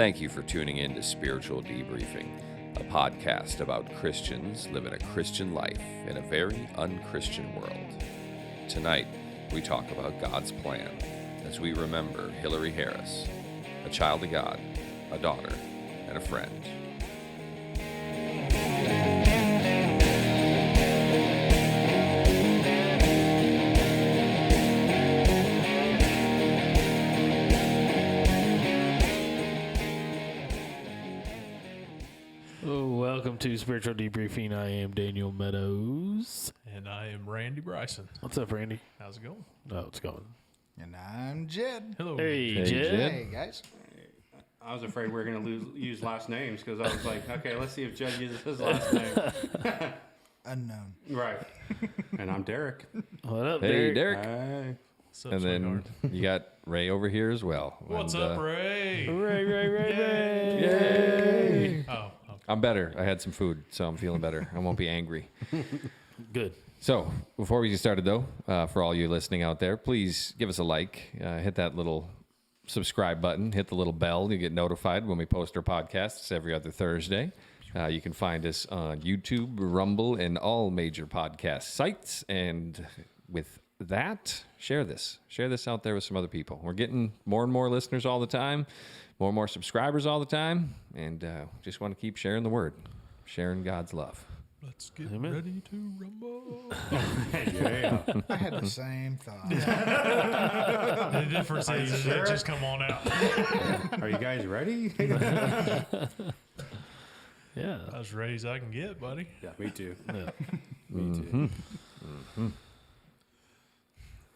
Thank you for tuning in to Spiritual Debriefing, a podcast about Christians living a Christian life in a very unchristian world. Tonight, we talk about God's plan as we remember Hillary Harris, a child of God, a daughter, and a friend. Welcome to Spiritual Debriefing. I am Daniel Meadows. And I am Randy Bryson. What's up, Randy? How's it going? Oh, it's going. And I'm Jed. Hello. Hey, Hey, Jed. Jed. Hey, guys. I was afraid we were going to use last names because I was like, okay, let's see if Jed uses his last name. Unknown. Right. And I'm Derek. What up, Hey, Derek? Derek. Hey. What's up, And then sweetheart? you got Ray over here as well. What's And, up, Ray? Ray. Yay! Oh, okay. I'm better. I had some food, so I'm feeling better. I won't be angry. Good. So, before we get started, though, for all you listening out there, please give us a like. Hit that little subscribe button. Hit the little bell. You get notified when we post our podcasts every other Thursday. You can find us on YouTube, Rumble, and all major podcast sites. And with that, share this. Share this out there with some other people. We're getting more and more listeners all the time, more and more subscribers all the time, and just want to keep sharing the word, sharing God's love. Let's get Amen. ready to rumble. Yeah. I had the same thought. The difference Are you is sure? it just come on out. Are you guys ready? Yeah. As ready as I can get, buddy. Yeah, me too. Yeah. Me too.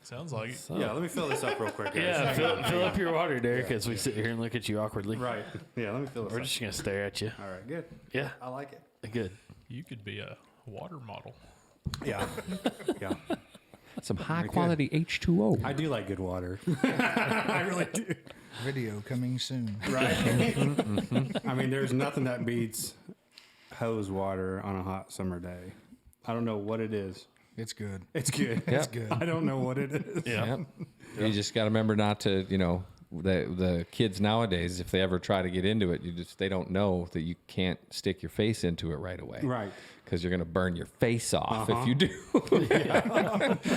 Sounds like it. So- Yeah, let me fill this up real quick, guys. Yeah, fill up your water, Derek, as we sit here and look at you awkwardly. Right. Yeah, let me fill this We're up. just going to stare at you. All right, good. Yeah. I like it. Good. You could be a water model. Yeah. Yeah. Some high-quality H2O. I do like good water. I really do. Video coming soon. Right. I mean, there's nothing that beats hose water on a hot summer day. I don't know what it is. It's good. It's good. It's good. I don't know what it is. Yeah. Yep. You just got to remember not to, the kids nowadays, if they ever try to get into it, they don't know that you can't stick your face into it right away. Right. Because you're going to burn your face off if you do.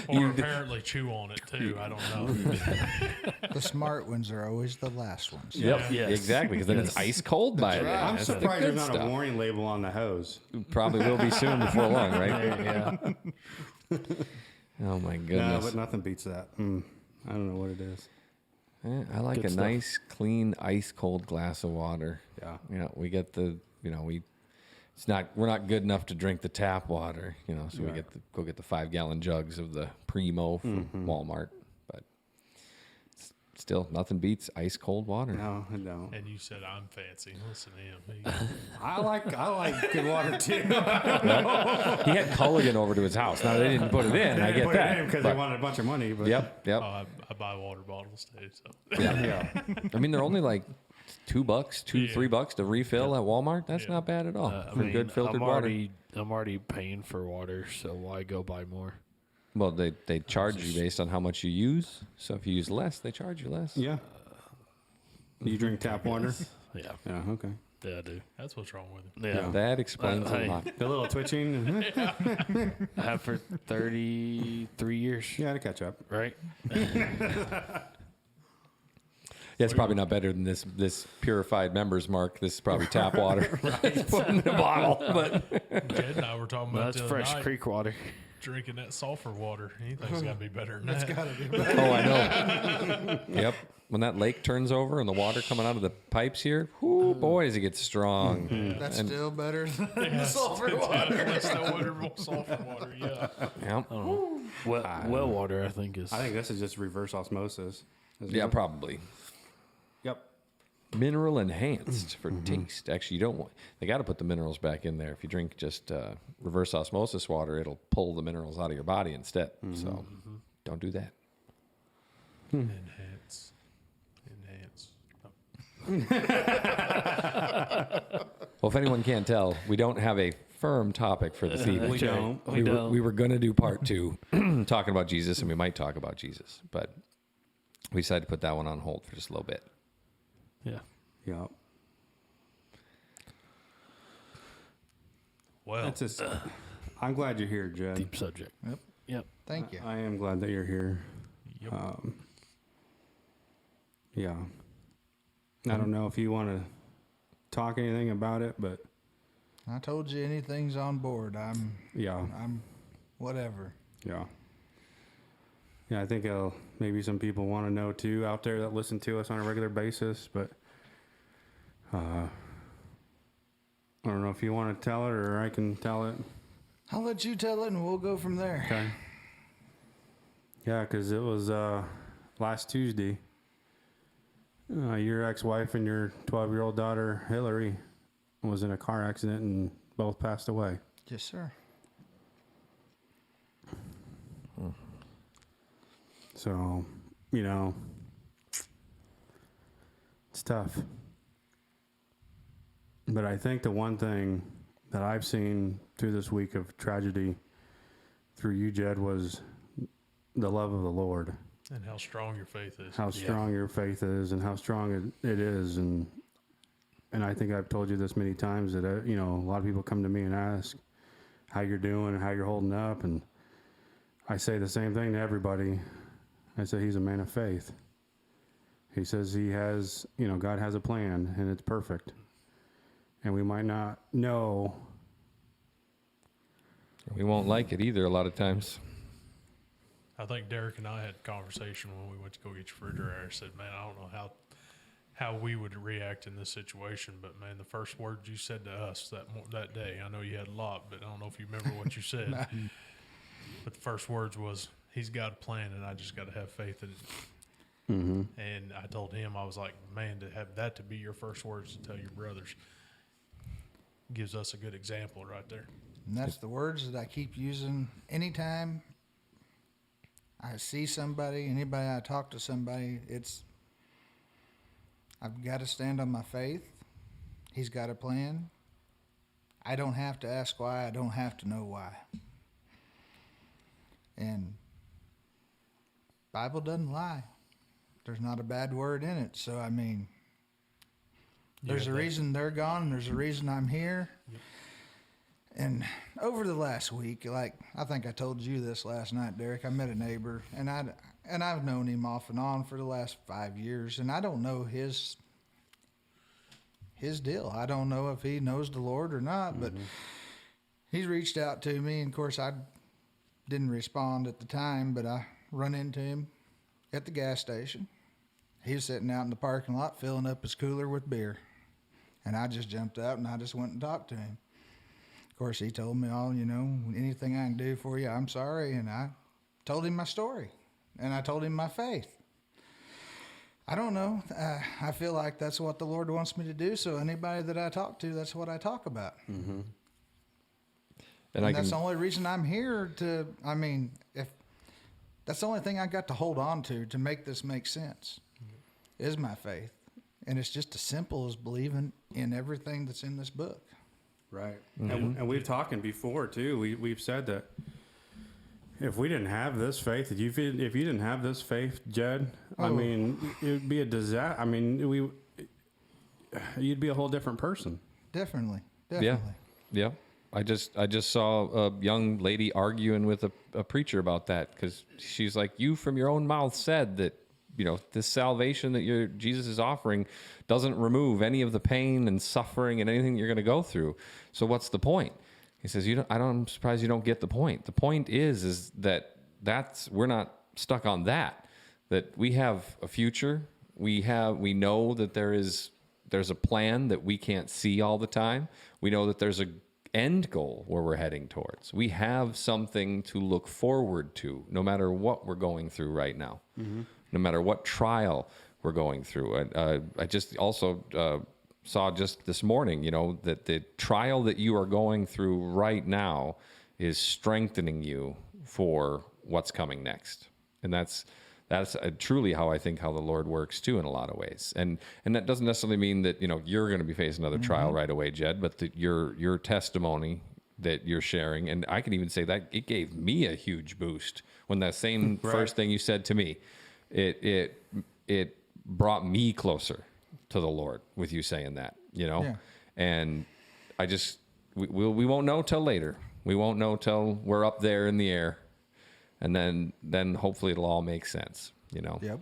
Or apparently chew on it, too. I don't know. The smart ones are always the last ones. Yep. Yes. Exactly. Because then it's ice cold by then. I'm That's the surprised good there's not stuff. a warning label on the hose. Probably will be soon before long, right? Yeah. Oh my No, goodness. but nothing beats that. I don't know what it is. I like Good a stuff. nice, clean, ice cold glass of water. Yeah. We get we're not good enough to drink the tap water, so we Right. go get the 5-gallon jugs of the Primo from Walmart. But still, nothing beats ice cold water. No, I don't. And you said I'm fancy. Listen to him. I like good water too. He had Culligan over to his house. Now they didn't put it in. I get that. because but- they wanted a bunch of money. But Yep. I buy water bottles, too. So. yeah. I mean, they're only like $2, $3 to refill at Walmart. That's Yeah. not bad at all I for mean, good filtered water. I'm already paying for water, so why go buy more? Well, they charge you based on how much you use. So if you use less, they charge you less. Yeah. You drink tap water? Yeah. Yeah, okay. Yeah, I do. That's what's wrong with him. Yeah. That explains Hey. a lot. The little twitching. I have for 33 years, Yeah, to catch up. right? Yeah, it's probably not better than this purified members mark. This is probably tap water. He's put in a bottle. But Jed and I were talking about That's the other fresh night, creek water. drinking that sulfur water. He thinks it's got to be better than that. Gotta be. oh, I know. Yep. When that lake turns over and the water coming out of the pipes here, whoo, boy, does it get strong. That's still better than Yeah, sulfur it's water. definitely still wonderful sulfur water, yeah. Yep. Well water, I think, is. I think this is just reverse osmosis. Isn't Yeah, it? probably. Yep. Mineral enhanced for taste. Actually, you don't want. They got to put the minerals back in there. If you drink just reverse osmosis water, it'll pull the minerals out of your body instead. So don't do that. Enhance. Well, if anyone can't tell, we don't have a firm topic for this evening. We don't. We were going to do part 2, talking about Jesus, and we might talk about Jesus, but we decided to put that one on hold for just a little bit. Yeah. Yep. Well, It's just, I'm glad you're here, Jed. Deep subject. Yep. Thank you. I am glad that you're here. yep. Yeah. I don't know if you want to talk anything about it, but I told you anything's on board. yeah. I'm whatever. Yeah. Yeah, I think maybe some people want to know too out there that listen to us on a regular basis, but I don't know if you want to tell it or I can tell it. I'll let you tell it and we'll go from there. Okay. Yeah, because it was last Tuesday. Your ex-wife and your 12-year-old daughter, Hillary, was in a car accident and both passed away. Yes, sir. So, it's tough. But I think the one thing that I've seen through this week of tragedy through you, Jed, was the love of the Lord. And how strong your faith is. How strong your faith is and how strong it is. And I think I've told you this many times that, a lot of people come to me and ask how you're doing and how you're holding up. And I say the same thing to everybody. I say he's a man of faith. He says he has, God has a plan and it's perfect. And we might not know. We won't like it either a lot of times. I think Derek and I had a conversation when we went to go get your refrigerator. I said, man, I don't know how we would react in this situation, but man, the first words you said to us that day, I know you had a lot, but I don't know if you remember what you said. But the first words was, he's got a plan and I just got to have faith in it. Mm-hmm. And I told him, I was like, man, to have that to be your first words to tell your brothers gives us a good example right there. And that's the words that I keep using anytime I see somebody, anybody I talk to somebody, I've got to stand on my faith. He's got a plan. I don't have to ask why. I don't have to know why. And Bible doesn't lie. There's not a bad word in it. So, there's a reason they're gone and there's a reason I'm here. Yep. And over the last week, like I think I told you this last night, Derek, I met a neighbor and I've known him off and on for the last 5 years, and I don't know his deal. I don't know if he knows the Lord or not, but he's reached out to me, and of course I didn't respond at the time, but I run into him at the gas station. He was sitting out in the parking lot filling up his cooler with beer, and I just jumped out and I just went and talked to him. Of course, he told me all, anything I can do for you, I'm sorry. And I told him my story, and I told him my faith. I don't know. I feel like that's what the Lord wants me to do. So anybody that I talk to, that's what I talk about. Mm-hmm. And that's the only reason I'm here if that's the only thing I got to hold on to make this make sense, is my faith. And it's just as simple as believing in everything that's in this book. Right. Mm-hmm. And we've talked before too. We've said that if we didn't have this faith, if you didn't have this faith, Jed, it would be a disaster. You'd be a whole different person. Definitely. Yeah. I just saw a young lady arguing with a preacher about that, because she's like, you from your own mouth said that, this salvation that Jesus is offering doesn't remove any of the pain and suffering and anything you're going to go through. So what's the point? He says, I'm surprised you don't get the point. The point is that we're not stuck on that we have a future. We know that there's a plan that we can't see all the time. We know that there's a end goal where we're heading towards. We have something to look forward to, no matter what we're going through right now. Mm-hmm. No matter what trial we're going through. I just also saw just this morning, that the trial that you are going through right now is strengthening you for what's coming next. And that's truly how I think how the Lord works too, in a lot of ways. And that doesn't necessarily mean that, you're going to be facing another trial right away, Jed, but that your testimony that you're sharing, and I can even say that it gave me a huge boost when that same first thing you said to me, it brought me closer to the Lord with you saying that, Yeah. And I just we won't know till later. We won't know till we're up there in the air, and then hopefully it'll all make sense. Yep.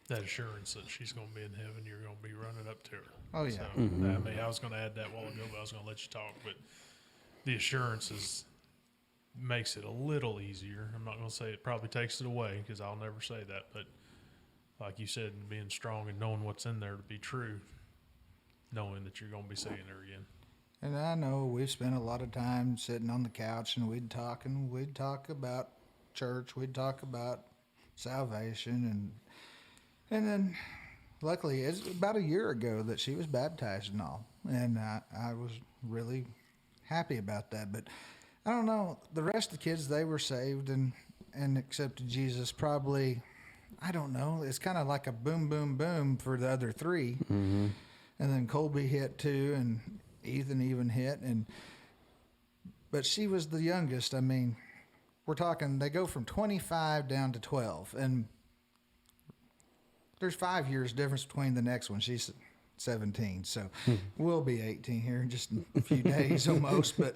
That assurance that she's going to be in heaven, you're going to be running up to her. Oh, yeah. So, I mean, I was going to add that a while ago, but I was going to let you talk. But the assurance makes it a little easier. I'm not going to say it probably takes it away, because I'll never say that. But like you said, being strong and knowing what's in there to be true, knowing that you're going to be seeing her again. And I know we've spent a lot of time sitting on the couch, and we'd talk about church, we'd talk about salvation, and then luckily it's about a year ago that she was baptized and all, and I was really happy about that. But I don't know, the rest of the kids, they were saved and accepted Jesus probably, I don't know, it's kind of like a boom, boom, boom for the other three. And then Colby hit too, and Ethan even hit, but she was the youngest. I mean, we're talking, they go from 25 down to 12, and there's 5 years difference between the next one. She's 17, so we'll be 18 here in just a few days almost. But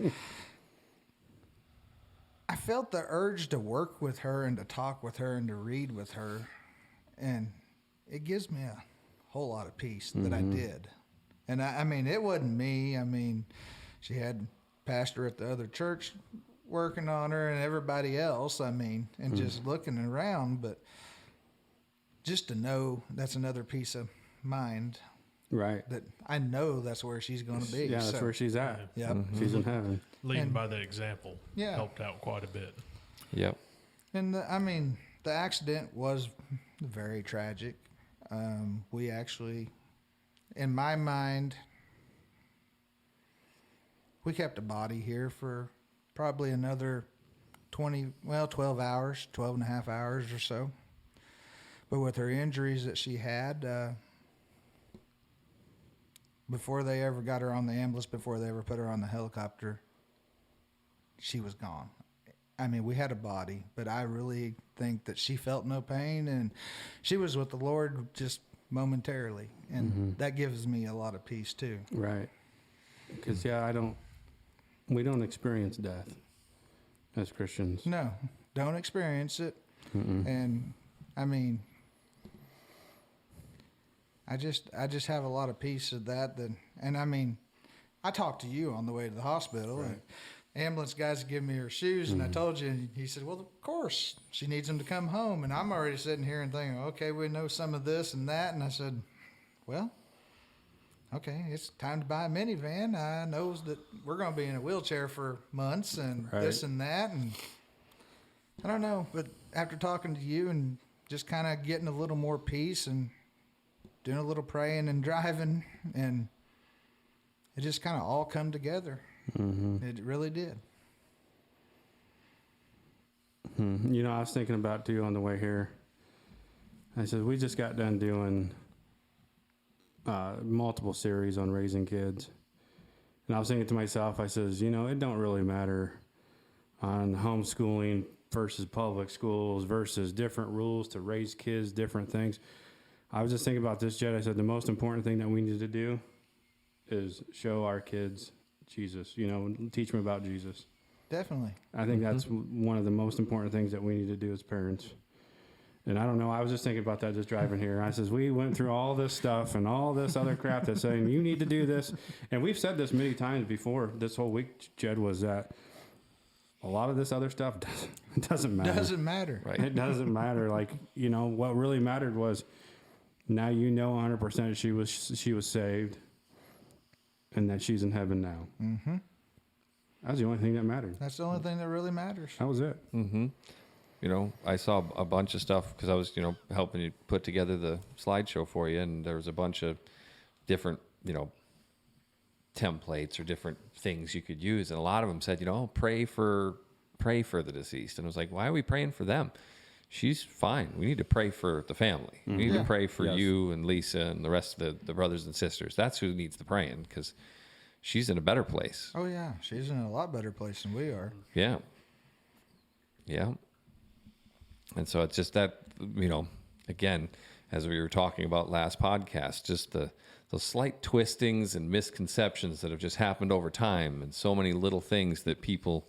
I felt the urge to work with her and to talk with her and to read with her, and it gives me a whole lot of peace that I did. And I mean, it wasn't me. I mean, she had pastor at the other church working on her and everybody else, I mean, and just looking around. But just to know that's another piece of mind. Right. That I know that's where she's going to be. Yeah, that's where she's at. Yep. She's in heaven. Leading by the example Yeah. helped out quite a bit. Yep. And I mean, the accident was very tragic. We actually, in my mind, we kept a body here for probably another 12 hours, 12 and a half hours or so. But with her injuries that she had, before they ever got her on the ambulance, before they ever put her on the helicopter, she was gone. I mean, we had a body, but I really think that she felt no pain, and she was with the Lord just momentarily, and that gives me a lot of peace too. Right. Because, we don't experience death as Christians. No, don't experience it. And I mean, I just have a lot of peace of that. And I mean, I talked to you on the way to the hospital, Right. and ambulance guys give me her shoes, and I told you, and he said, well, of course, she needs them to come home. And I'm already sitting here and thinking, okay, we know some of this and that. And I said, well, okay, it's time to buy a minivan. I knows that we're going to be in a wheelchair for months and this and that. And I don't know, but after talking to you and just kind of getting a little more peace and doing a little praying and driving, and it just kind of all come together. It really did. I was thinking about too on the way here. I said, we just got done doing multiple series on raising kids. And I was thinking to myself, I says, it don't really matter on homeschooling versus public schools versus different rules to raise kids, different things. I was just thinking about this, Jed. I said, the most important thing that we need to do is show our kids Jesus, teach them about Jesus. Definitely. I think that's one of the most important things that we need to do as parents. And I don't know, I was just thinking about that just driving here. I says, we went through all this stuff and all this other crap that's saying, you need to do this. And we've said this many times before this whole week, Jed, was that a lot of this other stuff doesn't matter. Doesn't matter. Right. It doesn't matter. Like, what really mattered was now 100% she was saved and that she's in heaven now. Mm-hmm. That was the only thing that mattered. That's the only thing that really matters. That was it. Mm-hmm. I saw a bunch of stuff because I was, helping you put together the slideshow for you, and there was a bunch of different, templates or different things you could use, and a lot of them said, pray for the deceased, and I was like, why are we praying for them? She's fine. We need to pray for the family. We need to pray for you and Lisa and the rest of the brothers and sisters. That's who needs the praying, because she's in a better place. Oh, yeah. She's in a lot better place than we are. Yeah. Yeah. And so it's just that, again, as we were talking about last podcast, just the those slight twistings and misconceptions that have just happened over time, and so many little things that people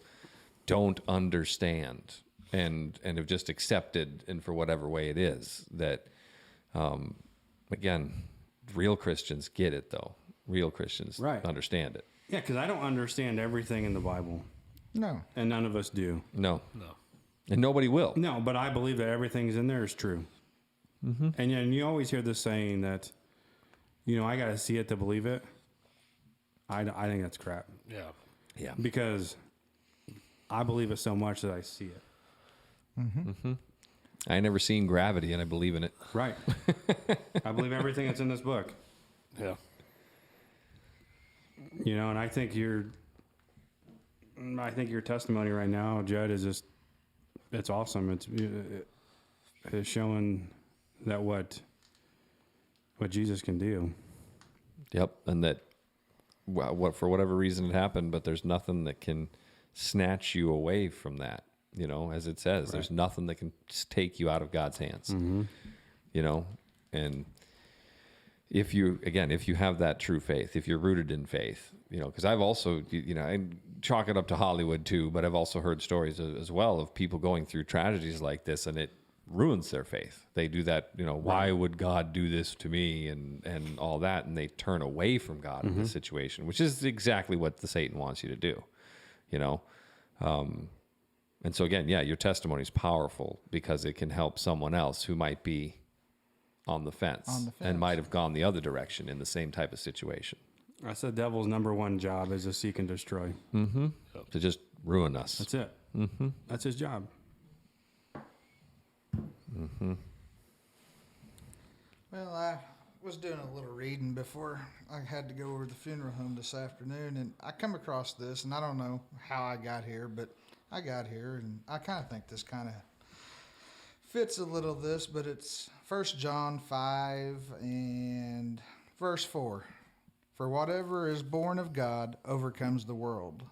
don't understand and have just accepted, and for whatever way it is, that again, real Christians get it, though. Real Christians understand it. Yeah, because I don't understand everything in the Bible. No. And none of us do. No. And nobody will. No, but I believe that everything is in there is true. Mm-hmm. And you always hear this saying that, I got to see it to believe it. I think that's crap. Yeah. Because I believe it so much that I see it. Mm-hmm. Mm-hmm. I ain't never seen gravity, and I believe in it. Right. I believe everything that's in this book. Yeah. And I think your testimony right now, Judd, is just, it's awesome. It's showing that what Jesus can do. Yep. And that for whatever reason it happened, but there's nothing that can snatch you away from that. As it says, there's nothing that can take you out of God's hands, and if you have that true faith, if you're rooted in faith, because I've also, I chalk it up to Hollywood too, but I've also heard stories as well of people going through tragedies like this, and it ruins their faith. They do that, why would God do this to me, and all that, and they turn away from God in this situation, which is exactly what the Satan wants you to do, and so again, your testimony is powerful because it can help someone else who might be on the fence and might have gone the other direction in the same type of situation. That's the devil's number one job, is to seek and destroy. Mm-hmm. To just ruin us. That's it. Mm-hmm. That's his job. Mm-hmm. Well, I was doing a little reading before I had to go over to the funeral home this afternoon, and I come across this, and I don't know how I got here, but I got here, and I kind of think this kind of fits a little of this, but it's 1 John 5 and verse 4. For whatever is born of God overcomes the world.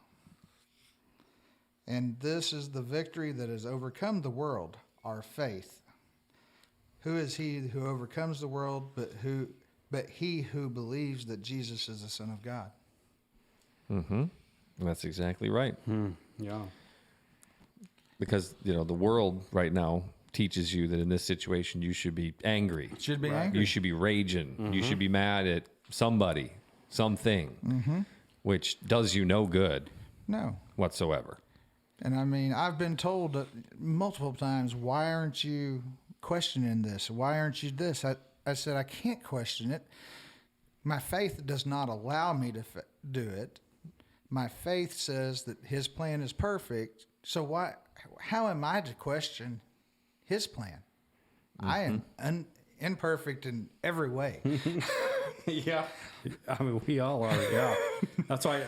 And this is the victory that has overcome the world, our faith. Who is he who overcomes the world but he who believes that Jesus is the Son of God? Mm-hmm. That's exactly right. Yeah. Because, the world right now teaches you that in this situation you should be angry. Should be angry. You should be raging. Mm-hmm. You should be mad at somebody, something, which does you no good. No. Whatsoever. And I mean, I've been told multiple times, why aren't you questioning this? Why aren't you this? I said, I can't question it. My faith does not allow me to do it. My faith says that his plan is perfect. So how am I to question his plan? I am imperfect in every way. Yeah. I mean, we all are. Yeah. That's why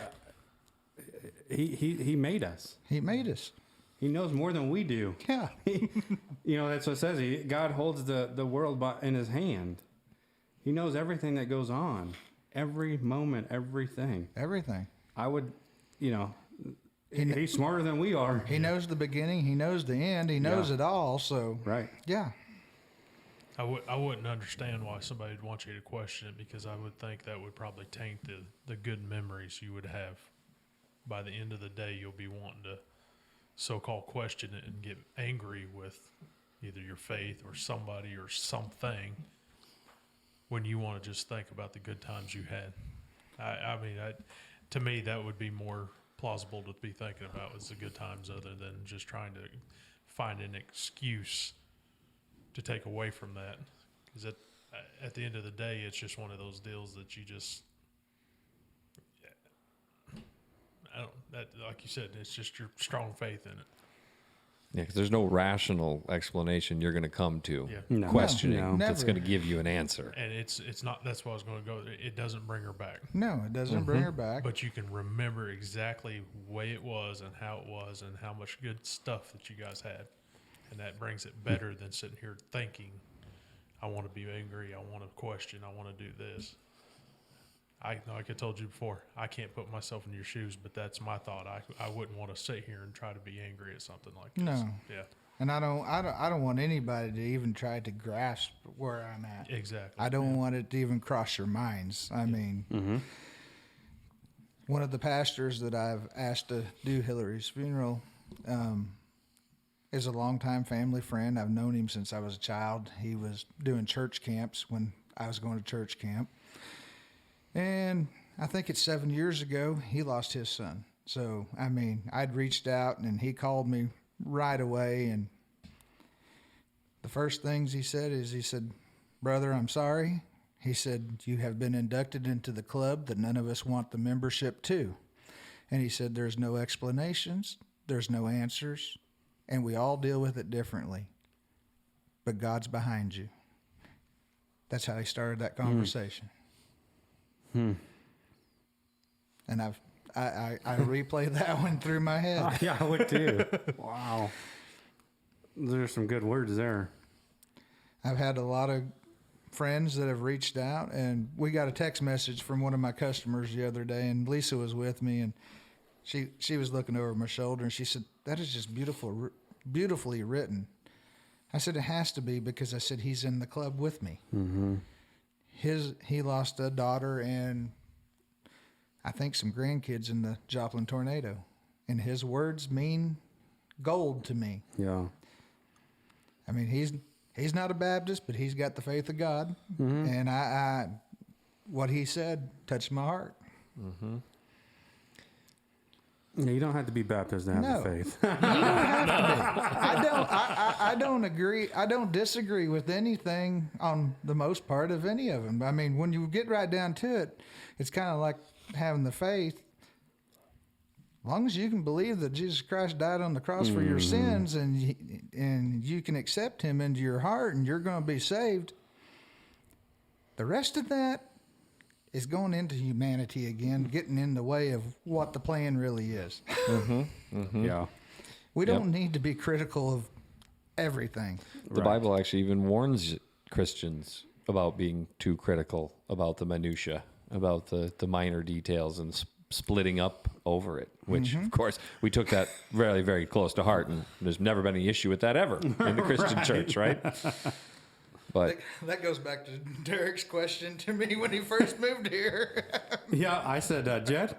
he made us. He made us. He knows more than we do. Yeah. That's what it says. God holds the world in his hand. He knows everything that goes on. Every moment, everything. Everything. I would, he's smarter than we are. He knows the beginning. He knows the end. He knows it all. So, right. Yeah. I wouldn't understand why somebody would want you to question it, because I would think that would probably taint the good memories you would have. By the end of the day, you'll be wanting to so-called question it and get angry with either your faith or somebody or something, when you want to just think about the good times you had. I mean, to me, that would be more plausible to be thinking about was the good times, other than just trying to find an excuse to take away from that. Because at the end of the day, it's just one of those deals that you just, like you said, it's just your strong faith in it. Yeah, because there's no rational explanation you're going to come to Yeah. questioning No, that's going to give you an answer. And it's not, that's what I was going to go. It doesn't bring her back. No, it doesn't bring her back. But you can remember exactly the way it was and how it was and how much good stuff that you guys had. And that brings it better than sitting here thinking, I want to be angry, I want to question, I want to do this. Like I told you before, I can't put myself in your shoes, but that's my thought. I wouldn't want to sit here and try to be angry at something like this. No. Yeah. And I don't want anybody to even try to grasp where I'm at. Exactly. I don't want it to even cross your minds. I mean, one of the pastors that I've asked to do Hillary's funeral is a longtime family friend. I've known him since I was a child. He was doing church camps when I was going to church camp. And I think it's 7 years ago, he lost his son. So, I mean, I'd reached out and he called me right away. And the first things he said, "Brother, I'm sorry." He said, "You have been inducted into the club that none of us want the membership to." And he said, "There's no explanations, there's no answers, and we all deal with it differently. But God's behind you." That's how he started that conversation. And I replay that one through my head. Yeah, I would too. Wow. There's some good words there. I've had a lot of friends that have reached out, and we got a text message from one of my customers the other day, and Lisa was with me, and she was looking over my shoulder, and she said, "That is just beautifully written." I said, "It has to be," because I said, he's in the club with me. He lost a daughter and I think some grandkids in the Joplin tornado, and his words mean gold to me. Yeah. I mean, he's not a Baptist, but he's got the faith of God, and I what he said touched my heart. Yeah, you don't have to be Baptist to have the faith. You don't have to be. I don't agree. I don't disagree with anything on the most part of any of them. I mean, when you get right down to it, it's kind of like having the faith. As long as you can believe that Jesus Christ died on the cross for your sins, and you can accept him into your heart, and you're going to be saved. The rest of that is going into humanity again, getting in the way of what the plan really is. Yeah. We don't need to be critical of everything. The Bible actually even warns Christians about being too critical about the minutia, about the minor details, and splitting up over it, which, of course, we took that very, very close to heart, and there's never been any issue with that ever in the Christian church, right? But That goes back to Derek's question to me when he first moved here. Yeah, I said, Jed,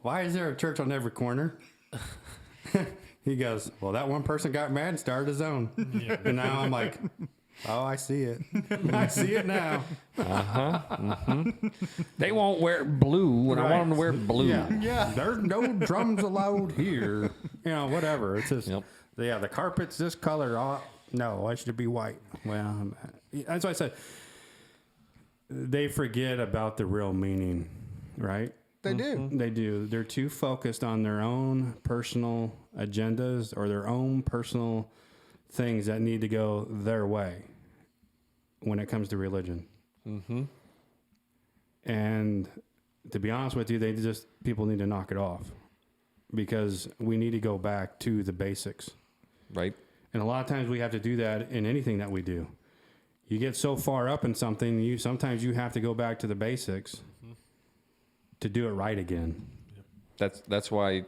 why is there a church on every corner? He goes, well, that one person got mad and started his own. Yeah. And now I'm like, oh, I see it. I see it now. they won't wear blue, and I want them to wear blue. Yeah. There's no drums allowed here. You know, whatever. It's just, yeah, the carpet's this color. Oh, no, I should be white. Well, that's why I said they forget about the real meaning, right? They do. They do. They're too focused on their own personal agendas or their own personal things that need to go their way when it comes to religion. And to be honest with you, people need to knock it off, because we need to go back to the basics. Right. And a lot of times we have to do that in anything that we do. You get so far up in something, sometimes you have to go back to the basics to do it right again. That's why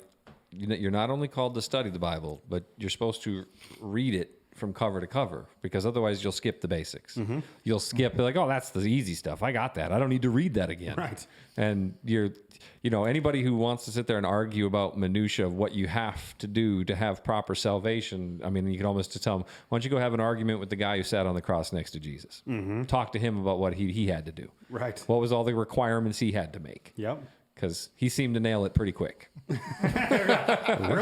you're not only called to study the Bible, but you're supposed to read it from cover to cover, because otherwise you'll skip the basics. You'll skip, be like, oh, that's the easy stuff. I got that. I don't need to read that again. Right. And anybody who wants to sit there and argue about minutia of what you have to do to have proper salvation, I mean, you can almost tell them, why don't you go have an argument with the guy who sat on the cross next to Jesus? Talk to him about what he had to do. Right. What was all the requirements he had to make? Yep. Because he seemed to nail it pretty quick. Real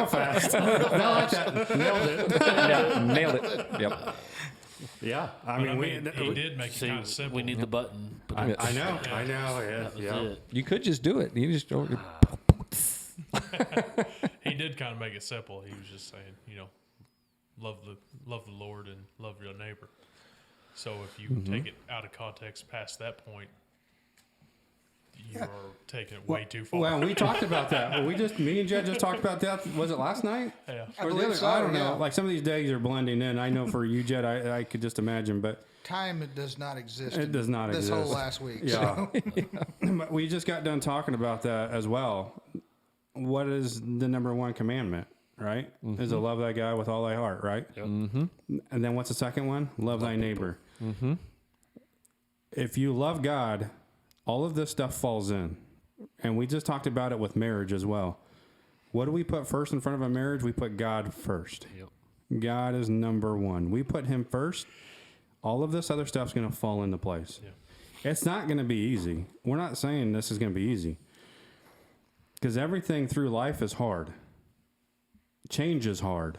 fast. I like that. Nailed it. Yeah, nailed it. Yep. Yeah. I mean, he did make it kind of simple. We need the button. I know. Yeah. That was it. You could just do it. You just don't. He did kind of make it simple. He was just saying, love the Lord and love your neighbor. So if you take it out of context past that point, you are taking it way too far. Well, we talked about that. Me and Jed just talked about that. Was it last night? Yeah. Or the other, I don't know. Like some of these days are blending in. I know for you, Jed, I could just imagine, but Time does not exist. It does not this exist. whole last week. Yeah. So. But we just got done talking about that as well. What is the number one commandment? right? Is to love thy God with all thy heart, right? Yep. And then what's the second one? Love thy neighbor. If you love God, all of this stuff falls in. And we just talked about it with marriage as well. What do we put first in front of a marriage? We put God first. Yep. God is number one. We put him first. All of this other stuff's going to fall into place. Yeah. It's not going to be easy. We're not saying this is going to be easy. Because everything through life is hard. Change is hard.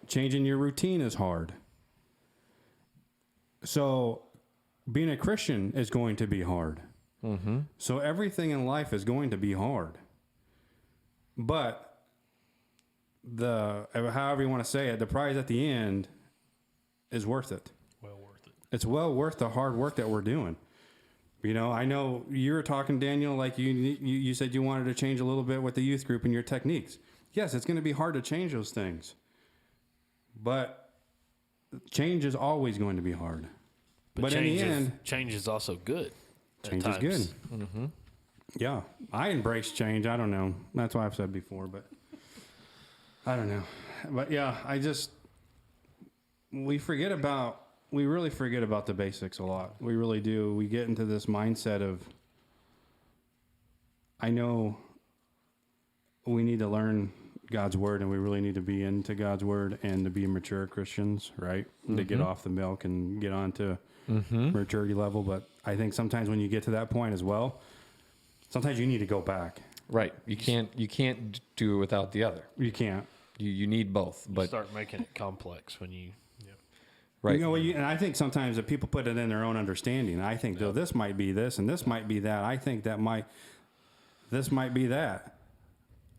Changing your routine is hard. So being a Christian is going to be hard. So everything in life is going to be hard. But however you want to say it, the prize at the end is worth it. Well worth it. It's well worth the hard work that we're doing. You know, I know you were talking, Daniel, like you said you wanted to change a little bit with the youth group and your techniques. Yes, it's going to be hard to change those things. But change is always going to be hard. But in the end, change is also good. change is good. Yeah, I embrace change. I don't know. That's what I've said before, but I don't know. But yeah, we really forget about the basics a lot. We really do. We get into this mindset of, I know we need to learn God's word and we really need to be into God's word and to be mature Christians, right? To get off the milk and get on to maturity level. But I think sometimes when you get to that point as well, sometimes you need to go back. Right. You can't do it without the other. You can't. You need both. But Start making it complex when you. right. You know, and I think sometimes that people put it in their own understanding. I think, though, this might be this and this might be that. I think this might be that.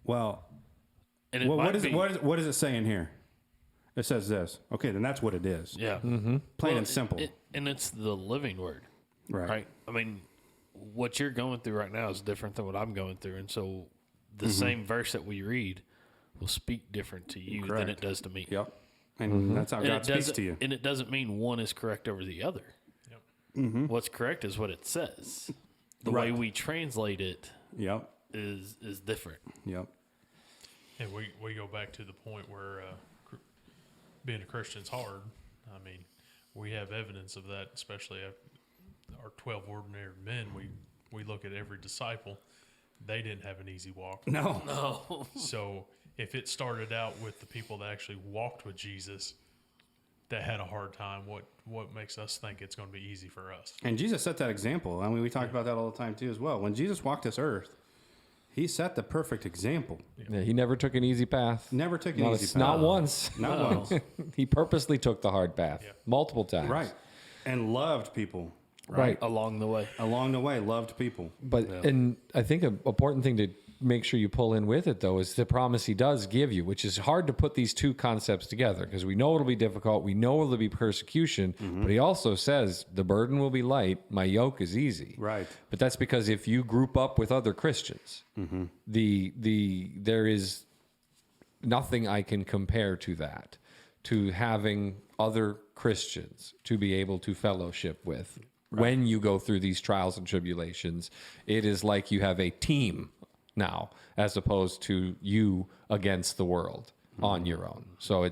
Well, And it what might is be, what is it saying here? It says this. Okay, then that's what it is. Yeah. Plain and simple. And it's the living word. Right. I mean, what you're going through right now is different than what I'm going through. And so the same verse that we read will speak different to you than it does to me. Yep. And that's how And God speaks to you. And it doesn't mean one is correct over the other. Yep. What's correct is what it says. The way we translate it Yep. is different. Yep. And we go back to the point where being a Christian's hard. I mean, we have evidence of that, especially our 12 ordinary men. We look at every disciple. They didn't have an easy walk. No. So if it started out with the people that actually walked with Jesus that had a hard time, what makes us think it's going to be easy for us? And Jesus set that example. I mean, we talk about that all the time too as well. When Jesus walked this earth, he set the perfect example. Yeah, he never took an easy path. Never took an easy path. Not once. Not once. He purposely took the hard path multiple times. Right. And loved people. Right. Along the way. Along the way, loved people. But and I think an important thing to make sure you pull in with it, though, is the promise he does give you, which is hard to put these two concepts together because we know it'll be difficult. We know it'll be persecution, but he also says the burden will be light. My yoke is easy. Right. But that's because if you group up with other Christians, there is nothing I can compare to that, to having other Christians to be able to fellowship with. When you go through these trials and tribulations, it is like you have a team now, as opposed to you against the world on your own. So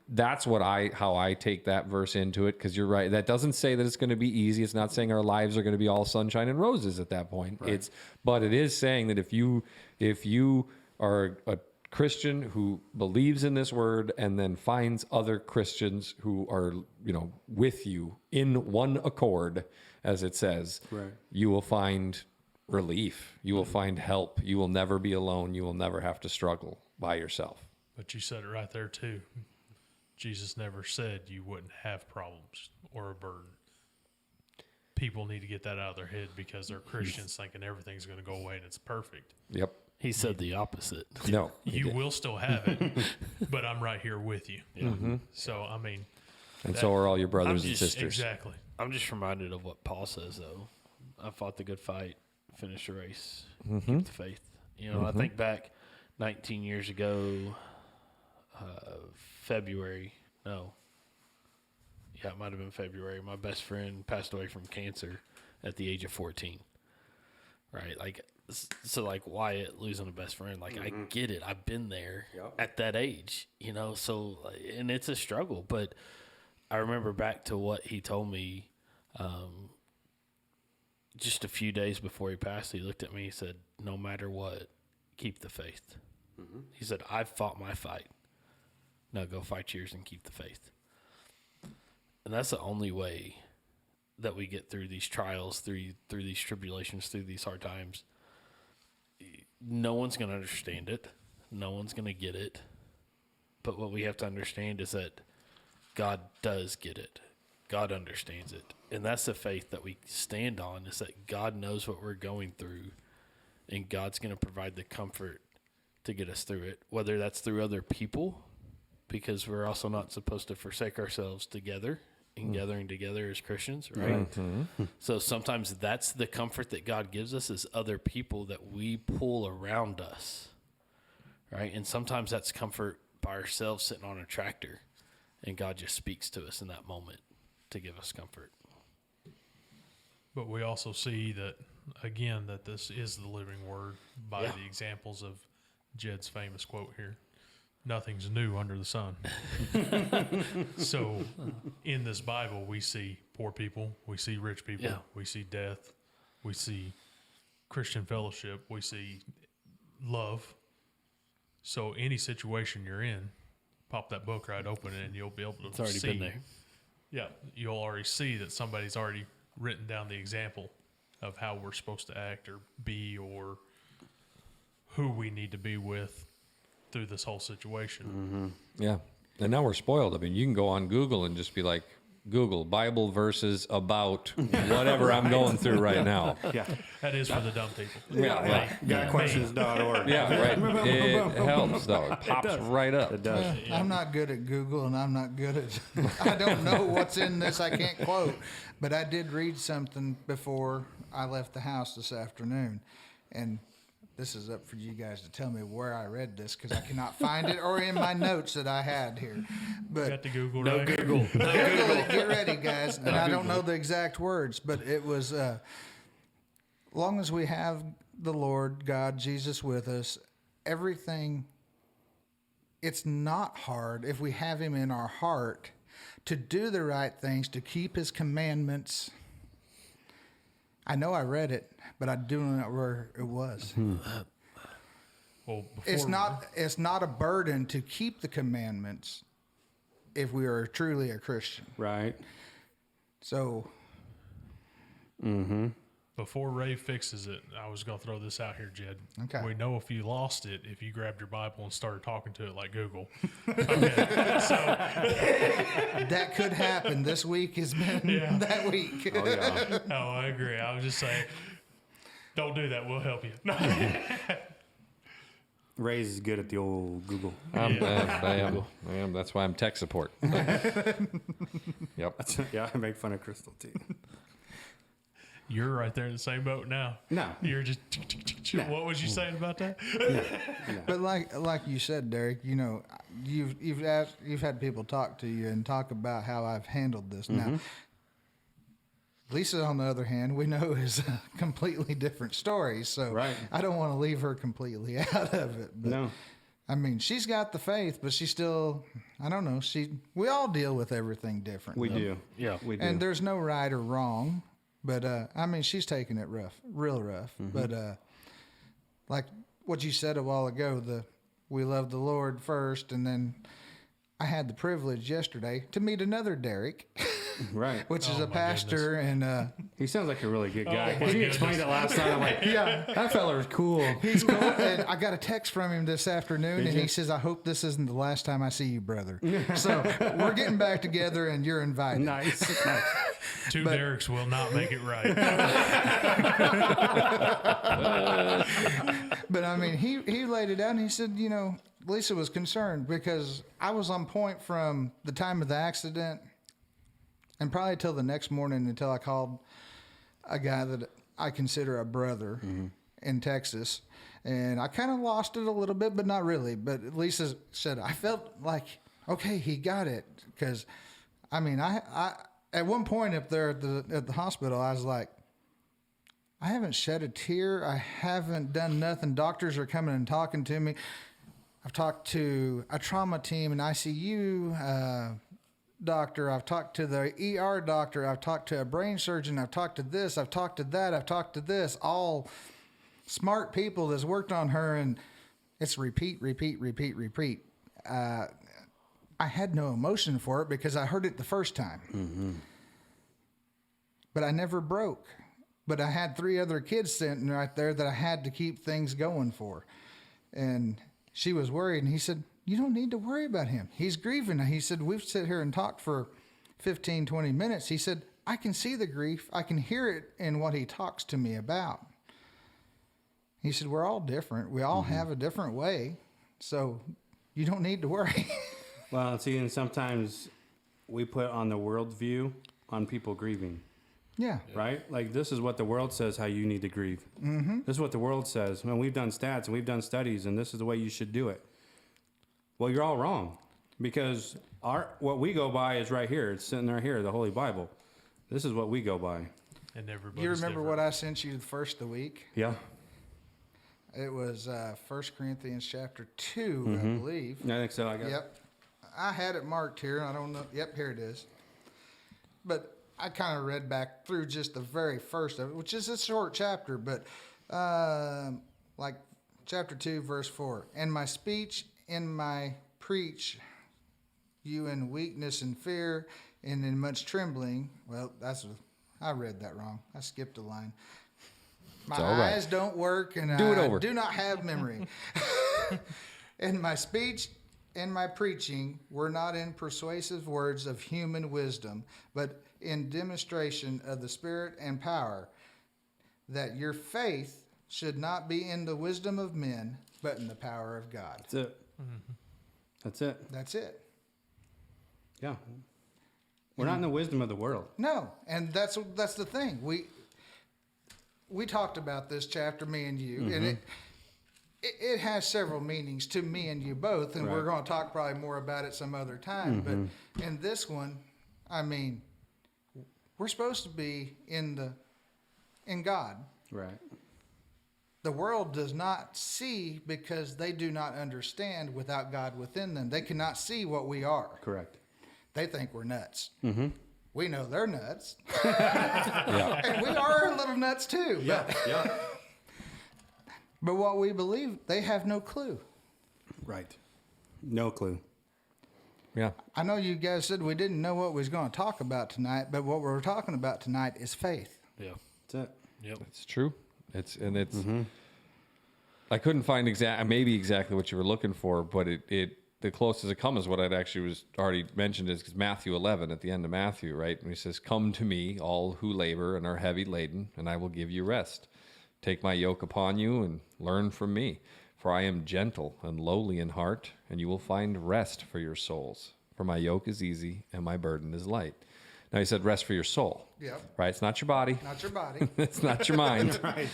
that's how I take that verse into it, because you're right. That doesn't say that it's going to be easy. It's not saying our lives are going to be all sunshine and roses at that point. Right. But it is saying that if you are a Christian who believes in this word and then finds other Christians who are, with you in one accord, as it says, you will find relief. You will find help. You will never be alone. You will never have to struggle by yourself. But you said it right there too. Jesus never said you wouldn't have problems or a burden. People need to get that out of their head because they're Christians thinking everything's going to go away and it's perfect. Yep. He said the opposite. No. You will still have it, but I'm right here with you. So, I mean. So are all your brothers and sisters. Exactly. I'm just reminded of what Paul says, though. I fought the good fight, finished the race, keep the faith. I think back 19 years ago, February. No. Yeah, it might have been February. My best friend passed away from cancer at the age of 14. Right? Like, So like Wyatt losing a best friend, like I get it. I've been there at that age, you know. So and it's a struggle, but I remember back to what he told me just a few days before he passed. He looked at me. He said, "No matter what, keep the faith." He said, "I've fought my fight. Now go fight yours and keep the faith." And that's the only way that we get through these trials, through these tribulations, through these hard times. No one's going to understand it. No one's going to get it. But what we have to understand is that God does get it. God understands it. And that's the faith that we stand on, is that God knows what we're going through, and God's going to provide the comfort to get us through it, whether that's through other people, because we're also not supposed to forsake ourselves together and gathering together as Christians, right? So sometimes that's the comfort that God gives us, is other people that we pull around us, right? And sometimes that's comfort by ourselves sitting on a tractor, and God just speaks to us in that moment to give us comfort. But we also see that, again, that this is the living word by the examples of Jed's famous quote here. Nothing's new under the sun. So in this Bible, we see poor people, we see rich people, we see death, we see Christian fellowship, we see love. So any situation you're in, pop that book right open and you'll be able to see. It's already been there. Yeah, you'll already see that somebody's already written down the example of how we're supposed to act or be, or who we need to be with through this whole situation. Yeah. And now we're spoiled. I mean, you can go on Google and just be like, Google Bible verses about whatever I'm going through right now. Yeah. That is for the dumb people. Guyquestions.org. Yeah, right. It helps, though. It pops right up. It does. I'm not good at Google, and I'm not good at. I don't know what's in this. I can't quote, but I did read something before I left the house this afternoon, and this is up for you guys to tell me where I read this, because I cannot find it or in my notes that I had here. But Got the Google No right Google. Google it, get ready, guys. And I don't know the exact words, but it was, long as we have the Lord God, Jesus with us, everything, it's not hard if we have him in our heart to do the right things, to keep his commandments. I know I read it, but I do not know where it was. Well, It's not a burden to keep the commandments if we are truly a Christian. Right. So, Before Ray fixes it, I was going to throw this out here, Jed. Okay. We know if you lost it, if you grabbed your Bible and started talking to it like Google. That could happen. This week has been that week. Oh, yeah. Oh, I agree. I was just saying, don't do that. We'll help you. Ray's is good at the old Google. I am. That's why I'm tech support. Yep. Yeah, I make fun of Crystal too. You're right there in the same boat now. No. You're just, what was you saying about that? But like you said, Derek, you know, you've had people talk to you and talk about how I've handled this. Now, Lisa, on the other hand, we know is a completely different story. So Right. I don't want to leave her completely out of it. But, No. I mean, she's got the faith, but she still, I don't know. We all deal with everything different. We do. Yeah. We do. And there's no right or wrong. But, I mean, she's taking it real rough. But, like what you said a while ago, we love the Lord first. And then I had the privilege yesterday to meet another Derek, right. which is Oh, a my pastor. And He sounds like a really good guy. my Because he goodness. explained it last night. I'm like, yeah, that fella's cool. he's cool. And I got a text from him this afternoon, and you? he says, I hope this isn't the last time I see you, brother. So we're getting back together, and you're invited. Nice. Nice. Two Derricks will not make it right. But I mean, he laid it out, and he said, you know, Lisa was concerned because I was on point from the time of the accident and probably till the next morning until I called a guy that I consider a brother in Texas. And I kind of lost it a little bit, but not really. But Lisa said, I felt like, okay, he got it. Because, I mean, I at one point up there at the hospital, I was like, I haven't shed a tear. I haven't done nothing. Doctors are coming and talking to me. I've talked to a trauma team, an ICU doctor. I've talked to the ER doctor. I've talked to a brain surgeon. I've talked to this. I've talked to that. I've talked to this. All smart people that's worked on her, and it's repeat. I had no emotion for it because I heard it the first time. Mm-hmm. But I never broke. But I had 3 other kids sitting right there that I had to keep things going for. And she was worried, and he said, you don't need to worry about him. He's grieving. He said, we've sit here and talked for 15, 20 minutes. He said, I can see the grief. I can hear it in what he talks to me about. He said, we're all different. We all have a different way. So you don't need to worry. Well, see, and sometimes we put on the world view on people grieving. Yeah. Right? Like, this is what the world says how you need to grieve. Mm-hmm. This is what the world says. I mean, we've done stats and we've done studies, and this is the way you should do it. Well, you're all wrong, because what we go by is right here. It's sitting right here, the Holy Bible. This is what we go by. And everybody's You remember different. what I sent you the first of the week? Yeah. It was 1 Corinthians chapter 2, I believe. I think so. I got Yep. I had it marked here. I don't know. Yep, here it is. But I kind of read back through just the very first of it, which is a short chapter, but like chapter 2, verse 4. And my speech and my preach you in weakness and fear and in much trembling. Well, I read that wrong. I skipped a line. My eyes don't work, and I do not have memory. And my speech and my preaching were not in persuasive words of human wisdom, but in demonstration of the Spirit and power, that your faith should not be in the wisdom of men, but in the power of God. That's it. Mm-hmm. That's it. That's it. Yeah. We're not in the wisdom of the world. No, and that's the thing. We talked about this chapter, me and you, and it has several meanings to me and you both, and we're going to talk probably more about it some other time. But in this one, I mean, we're supposed to be in God. Right. The world does not see because they do not understand without God within them. They cannot see what we are. Correct. They think we're nuts. Mm-hmm. We know they're nuts. Yeah. And we are a little nuts too. Yeah. Yeah. But what we believe, they have no clue. Right. No clue. Yeah. I know you guys said we didn't know what we was going to talk about tonight, but what we're talking about tonight is faith. Yeah. That's it. Yep. It's true. It's I couldn't find exactly what you were looking for, but the closest it comes is what I'd actually was already mentioned is Matthew 11 at the end of Matthew, right? And he says, "Come to me, all who labor and are heavy laden, and I will give you rest. Take my yoke upon you and learn from me, for I am gentle and lowly in heart, and you will find rest for your souls. For my yoke is easy and my burden is light." Now he said rest for your soul. Yep. Right? It's not your body. Not your body. It's not your mind. Right.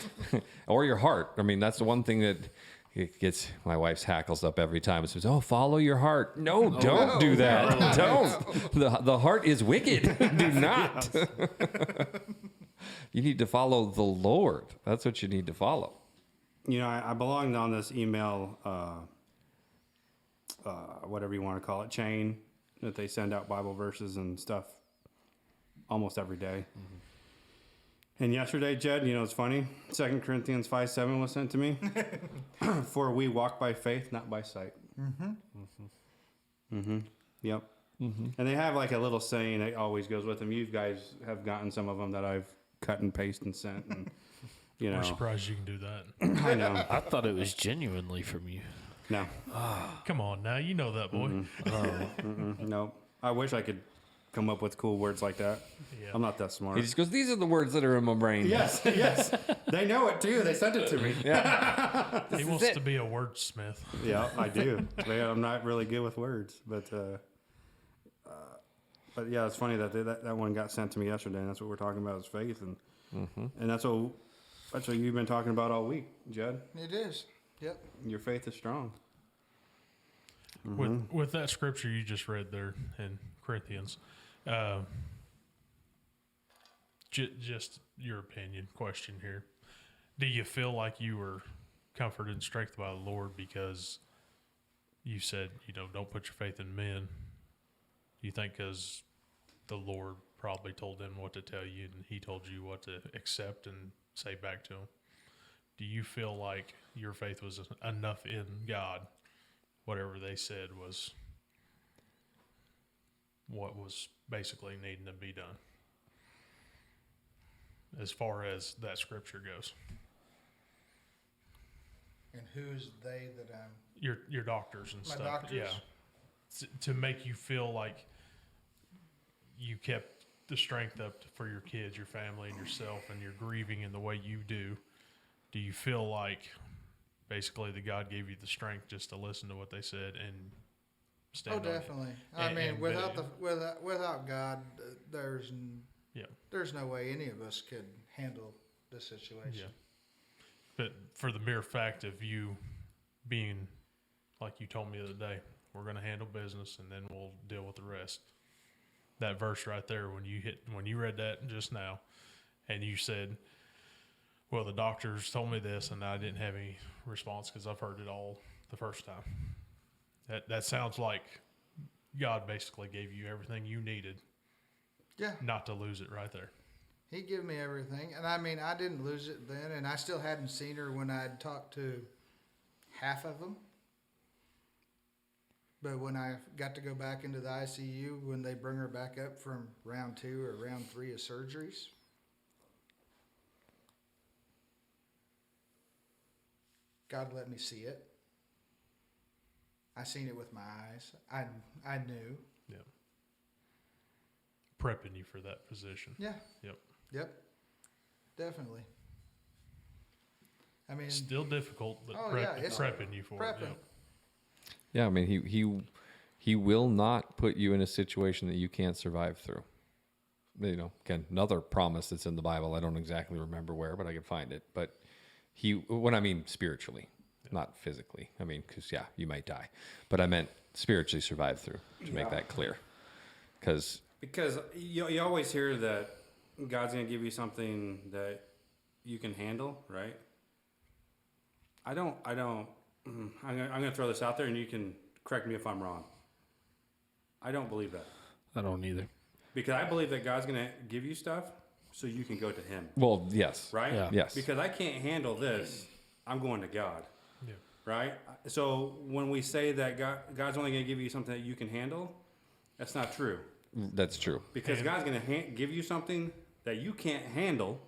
Or your heart. I mean, that's the one thing that it gets my wife's hackles up every time. It says, "Oh, follow your heart." No, don't do that. No. Don't. The heart is wicked. Do not. You need to follow the Lord. That's what you need to follow. You know, I belonged on this email, whatever you want to call it, chain that they send out Bible verses and stuff almost every day. Mm-hmm. And yesterday, Jed, you know, it's funny. 2 Corinthians 5:7 was sent to me. For we walk by faith, not by sight. Mm-hmm. Mm-hmm. Mm-hmm. Yep. Mm-hmm. And they have like a little saying that always goes with them. You guys have gotten some of them that I've cut and pasted and sent. And, you know. We're surprised you can do that. I know. I thought it was genuinely from you. No. Come on now, you know that, boy. No. I wish I could come up with cool words like that. Yeah. I'm not that smart. He just goes, "These are the words that are in my brain." Yes, yes. They know it too. They sent it to me. Yeah. He wants to be a wordsmith. Yeah, I do. I'm not really good with words, but yeah, it's funny that one got sent to me yesterday, and that's what we're talking about is faith, and that's what you've been talking about all week, Jed. It is. Yep. Your faith is strong. With that scripture you just read there in Corinthians, just your opinion question here. Do you feel like you were comforted and strengthened by the Lord because you said, don't put your faith in men? Do you think because the Lord probably told them what to tell you and he told you what to accept and say back to him? Do you feel like your faith was enough in God, whatever they said was what was basically needing to be done, as far as that scripture goes? And who's they that I'm? Your doctors and My stuff. doctors? Yeah. To make you feel like you kept the strength up for your kids, your family, and yourself, and you're grieving in the way you do. Do you feel like basically that God gave you the strength just to listen to what they said and stand on it? Definitely. I mean, without God, there's no way any of us could handle the situation. Yeah. But for the mere fact of you being, like you told me the other day, we're going to handle business and then we'll deal with the rest. That verse right there, when you read that just now, and you said, well, the doctors told me this, and I didn't have any response because I've heard it all the first time. That sounds like God basically gave you everything you needed. Yeah. Not to lose it right there. He gave me everything. And I mean, I didn't lose it then, and I still hadn't seen her when I'd talked to half of them. But when I got to go back into the ICU, when they bring her back up from round 2 or round 3 of surgeries, God let me see it. I seen it with my eyes. I knew. Yeah. Prepping you for that position. Yeah. Yep. Definitely. I mean, Still difficult, but it's prepping you for it. Yep. Yeah, I mean, he will not put you in a situation that you can't survive through. Again, another promise that's in the Bible. I don't exactly remember where, but I can find it. But when I mean spiritually, not physically. I mean, because, you might die. But I meant spiritually survive through, to make that clear. Because you always hear that God's going to give you something that you can handle, right? I'm going to throw this out there, and you can correct me if I'm wrong. I don't believe that. I don't either. Because I believe that God's going to give you stuff so you can go to him. Well, yes. Right? Yeah. Yes. Because I can't handle this. I'm going to God. Yeah. Right? So when we say that God's only going to give you something that you can handle, that's not true. That's true. Because God's going to give you something that you can't handle,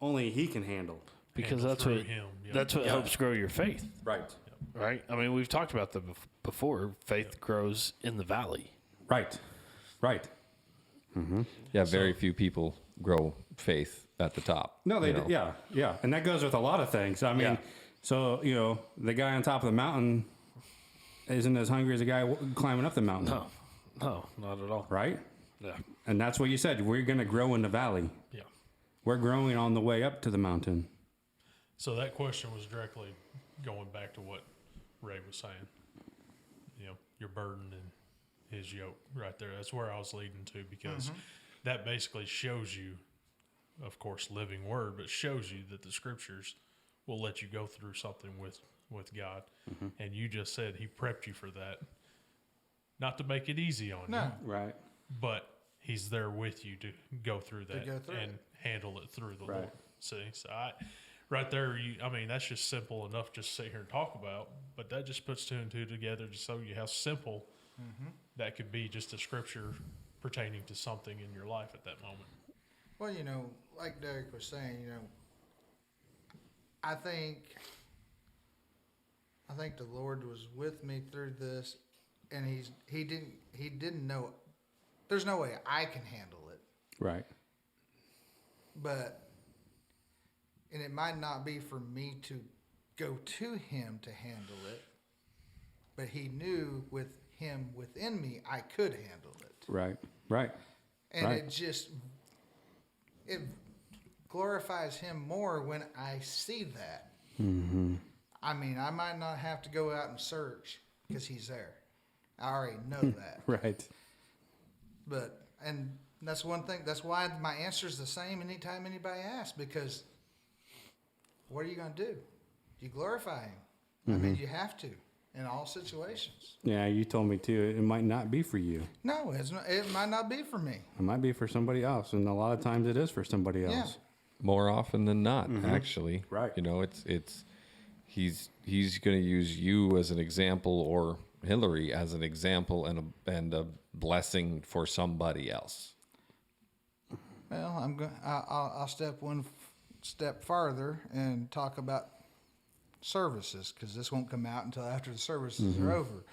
only he can handle. Because Handle that's through what him. Yep. that's what helps grow your faith, Right. right? I mean, we've talked about that before. Faith grows in the valley. Right. Mm-hmm. Yeah, very few people grow faith at the top. No, they yeah. And that goes with a lot of things. I mean, so, the guy on top of the mountain isn't as hungry as the guy climbing up the mountain. No, not at all. Right? Yeah. And that's what you said. We're going to grow in the valley. Yeah. We're growing on the way up to the mountain. So that question was directly going back to what Ray was saying. Your burden and his yoke right there. That's where I was leading to, because that basically shows you, of course, living word, but shows you that the scriptures will let you go through something with God. Mm-hmm. And you just said he prepped you for that. Not to make it easy on you. Right. But he's there with you to go through that and handle it through the Lord. See, so right there, that's just simple enough just to sit here and talk about, but that just puts 2 and 2 together to show you how simple that could be, just a scripture pertaining to something in your life at that moment. well, like Derek was saying, I think the Lord was with me through this, and he didn't know. There's no way I can handle it. Right. And it might not be for me to go to him to handle it, but he knew with him within me, I could handle it. Right. And it glorifies him more when I see that. Mm-hmm. I mean, I might not have to go out and search because he's there. I already know that. Right. And that's one thing. That's why my answer is the same anytime anybody asks, because what are you going to do? You glorify him. I mean, you have to in all situations. Yeah, you told me too. It might not be for you. No, it might not be for me. It might be for somebody else, and a lot of times it is for somebody else. Yeah. More often than not, actually. Right. You know, he's going to use you as an example, or Hillary as an example, and a blessing for somebody else. Well, I'll step one step farther and talk about services, because this won't come out until after the services are over.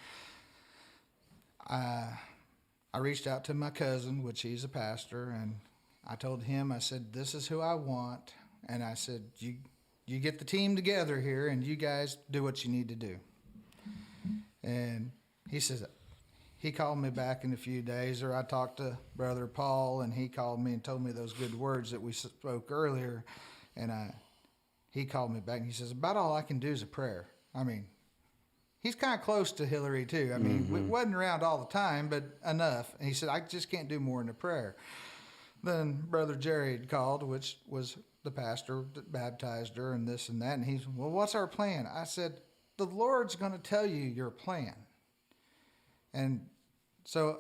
I reached out to my cousin, which he's a pastor, and I told him, I said, this is who I want. And I said, you get the team together here and you guys do what you need to do. And he says, he called me back in a few days, or I talked to Brother Paul, and he called me and told me those good words that we spoke earlier. And he called me back and he says, about all I can do is a prayer. I mean, he's kind of close to Hillary too. I mean, we wasn't around all the time, but enough. And he said, I just can't do more than a prayer. Then Brother Jerry had called, which was the pastor that baptized her and this and that. And he's, well, what's our plan? I said, the Lord's going to tell you your plan. And so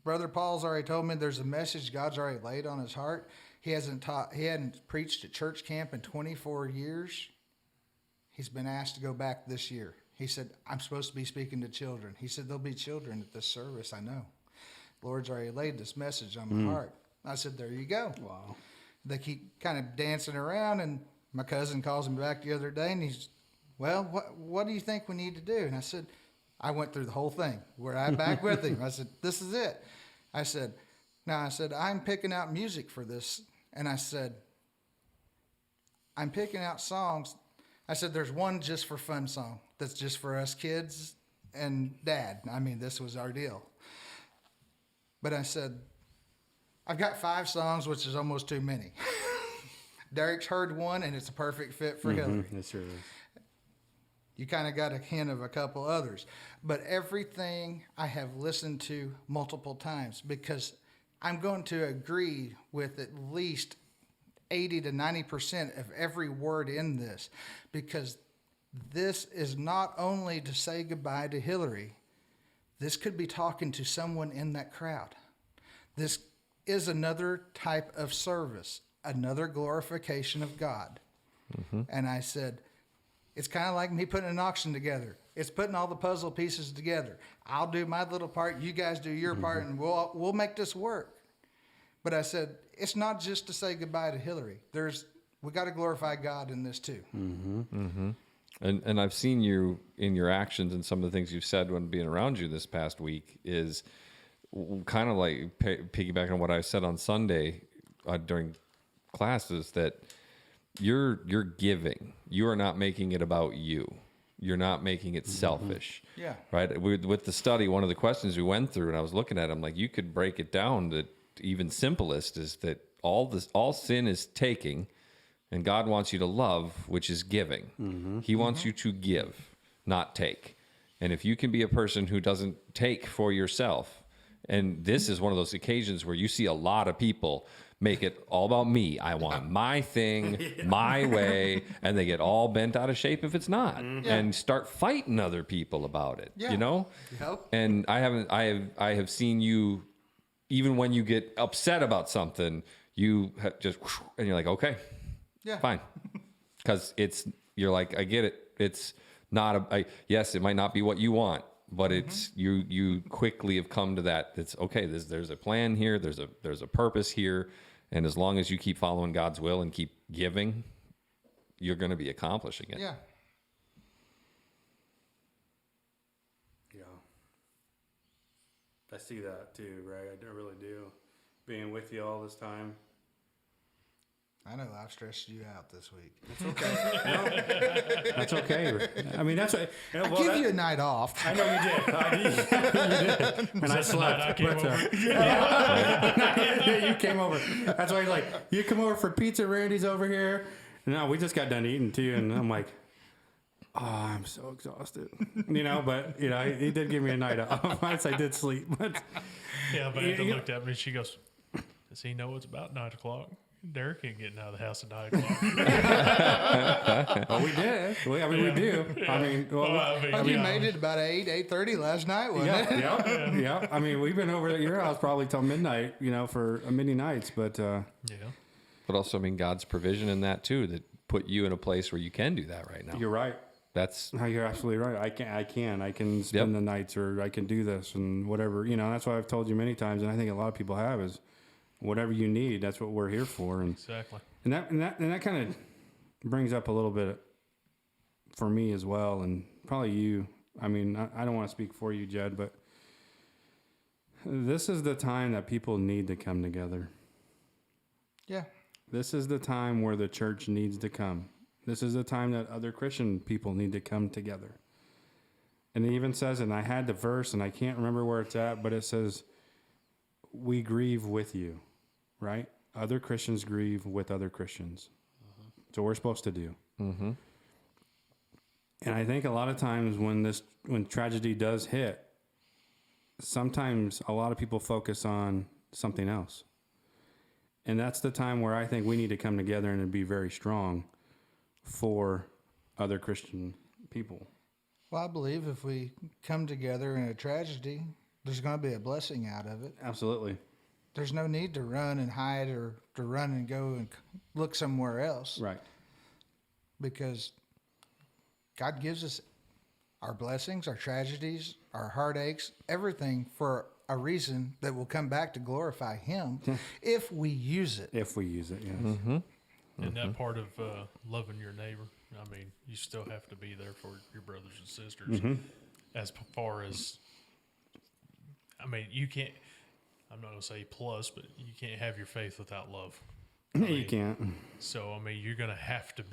Brother Paul's already told me there's a message God's already laid on his heart. He hadn't preached at church camp in 24 years. He's been asked to go back this year. He said, I'm supposed to be speaking to children. He said, there'll be children at this service, I know. The Lord's already laid this message on my heart. I said, there you go. Wow. They keep kind of dancing around, and my cousin calls me back the other day, and he's, well, what do you think we need to do? And I said, I went through the whole thing. We're back with him. I said, this is it. I said, I'm picking out music for this. And I said, I'm picking out songs. I said, there's one just for fun song that's just for us kids and Dad. I mean, this was our deal. But I said, I've got 5 songs, which is almost too many. Derek's heard one, and it's a perfect fit for Hillary. It sure is. You kind of got a hint of a couple others. But everything I have listened to multiple times, because I'm going to agree with at least 80 to 90% of every word in this, because this is not only to say goodbye to Hillary. This could be talking to someone in that crowd. This is another type of service, another glorification of God. And I said, it's kind of like me putting an auction together. It's putting all the puzzle pieces together. I'll do my little part, you guys do your part, and we'll make this work. But I said, it's not just to say goodbye to Hillary. We got to glorify God in this too. And I've seen you in your actions, and some of the things you've said when being around you this past week is kind of like piggybacking on what I said on Sunday during classes, that you're giving. You are not making it about you. You're not making it selfish. Yeah. Right? With the study, one of the questions we went through, and I was looking at them, like, you could break it down that even simplest is that all sin is taking, and God wants you to love, which is giving. He wants you to give, not take. And if you can be a person who doesn't take for yourself, and this is one of those occasions where you see a lot of people make it all about me. I want my thing, my way, and they get all bent out of shape if it's not, and start fighting other people about it. You know. Yep. And I have seen you, even when you get upset about something, you just, and you're like, okay, fine, because you're like, I get it. It's not yes, it might not be what you want. But it's you quickly have come to that. It's okay. There's a plan here. There's a purpose here, and as long as you keep following God's will and keep giving, you're going to be accomplishing it. Yeah. Yeah. I see that too, Ray. I really do. Being with you all this time. I know I've stressed you out this week. That's okay. That's okay. I mean, that's what, I give you a night off. I know you did. You did. And I slept. I came over. You came over. That's why he's like, you come over for pizza, Randy's over here. No, we just got done eating too, and I'm like, oh, I'm so exhausted. But he did give me a night off. Once I did sleep. But Yeah, but Anita looked at me and she goes, does he know it's about 9 o'clock? Derek ain't getting out of the house at 9 o'clock. Oh, we did. We do. Yeah. I mean, You made it about 8:30 last night, wasn't it? Yeah. I mean, we've been over at your house probably till midnight, for many nights, but Yeah. But also, I mean, God's provision in that too, that put you in a place where you can do that right now. you're right. You're absolutely right. I can spend the nights, or I can do this and whatever. That's what I've told you many times, and I think a lot of people have, is whatever you need, that's what we're here for. And Exactly. And that kind of brings up a little bit for me as well, and probably you. I mean, I don't want to speak for you, Jed, but this is the time that people need to come together. Yeah. This is the time where the church needs to come. This is the time that other Christian people need to come together. And it even says, and I had the verse, and I can't remember where it's at, but it says, we grieve with you, right? Other Christians grieve with other Christians. Mm-hmm. So we're supposed to do. Mm-hmm. And I think a lot of times when tragedy does hit, sometimes a lot of people focus on something else. And that's the time where I think we need to come together and be very strong for other Christian people. Well, I believe if we come together in a tragedy, there's going to be a blessing out of it. Absolutely. There's no need to run and hide or to run and go and look somewhere else. Right. Because God gives us our blessings, our tragedies, our heartaches, everything for a reason that will come back to glorify Him if we use it. If we use it, yes. Mm-hmm. And that part of loving your neighbor, I mean, you still have to be there for your brothers and sisters. Mm-hmm. As far as, I mean, you can't, I'm not going to say plus, but you can't have your faith without love. You can't. So, I mean, you're going to have to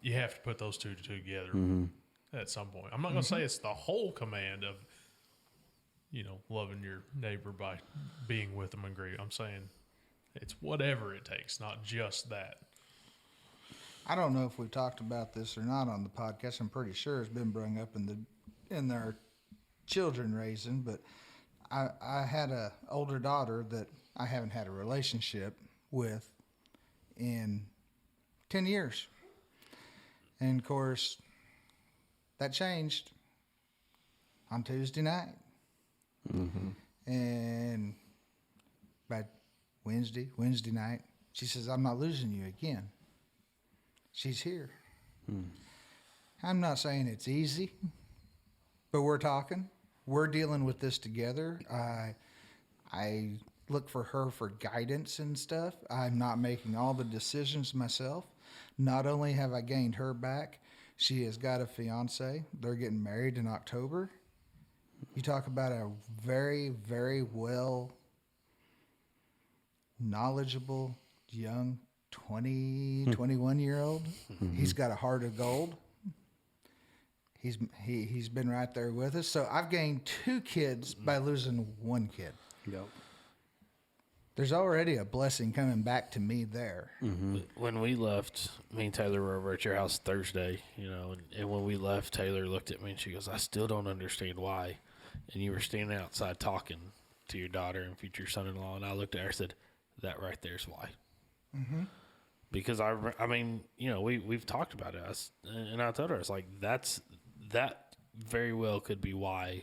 you have to put those two together at some point. I'm not going to say it's the whole command of, loving your neighbor by being with them and grieving. I'm saying it's whatever it takes, not just that. I don't know if we talked about this or not on the podcast. I'm pretty sure it's been brought up in our children raising, but I had a older daughter that I haven't had a relationship with in 10 years. And of course, that changed on Tuesday night. Mm-hmm. And by Wednesday night, she says, I'm not losing you again. She's here. I'm not saying it's easy, but we're talking. We're dealing with this together. I look for her for guidance and stuff. I'm not making all the decisions myself. Not only have I gained her back, she has got a fiance. They're getting married in October. You talk about a very, very well knowledgeable young 21-year-old. Mm-hmm. He's got a heart of gold. He's been right there with us. So I've gained 2 kids by losing 1 kid. Yep. There's already a blessing coming back to me there. Mm-hmm. When we left, me and Taylor were over at your house Thursday, and when we left, Taylor looked at me and she goes, I still don't understand why. And you were standing outside talking to your daughter and future son-in-law, and I looked at her and said, that right there's why. Mm-hmm. Because I mean, we've talked about it, and I told her, it's like, that very well could be why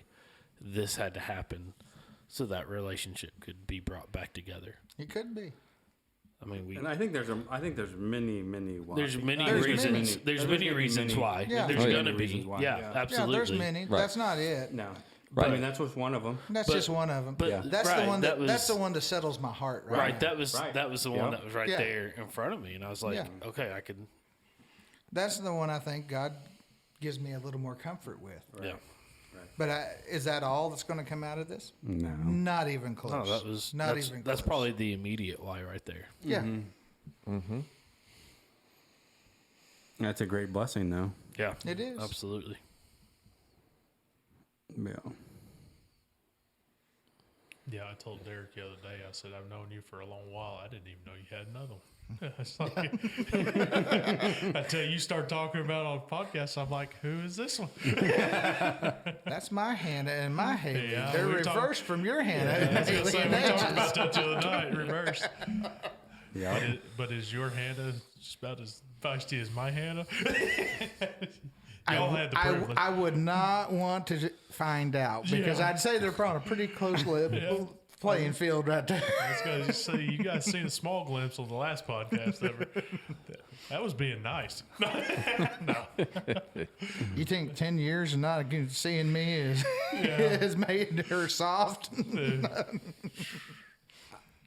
this had to happen, so that relationship could be brought back together. It could be. I mean, and I think there's many why. There's many reasons. There's many reasons why. Yeah. There's going to be. Yeah, absolutely. Yeah, there's many. Right. That's not it. No. Right. I mean, that's just one of them. That's just one of them. But that's the one that's the one that settles my heart. Right. Now. That was the one that was right Yeah. there in front of me, and I was like, okay, I could. That's the one I think God gives me a little more comfort with. Right. Yeah. But is that all that's going to come out of this? No. Not even close. No, that was not even close. That's probably the immediate why right there. Yeah. Mm-hmm. Mm-hmm. That's a great blessing, though. Yeah. It is. Absolutely. Yeah. Yeah, I told Derek the other day, I said, I've known you for a long while. I didn't even know you had another one. It's like, I tell you start talking about it on podcasts, I'm like, who is this one? That's my Hannah and my Haley. Yeah, They're reversed from your Hannah. I was Haley gonna say, and we talked Edge's. about that the other night, reversed. Yeah. But is your Hannah just about as feisty as my Hannah? Y'all had the privilege. I would not want to find out because I'd say they're on a pretty close playing field right there. I was going to say, you guys seen a small glimpse of the last podcast ever. That was being nice. No. You think 10 years and not seeing me has made her soft?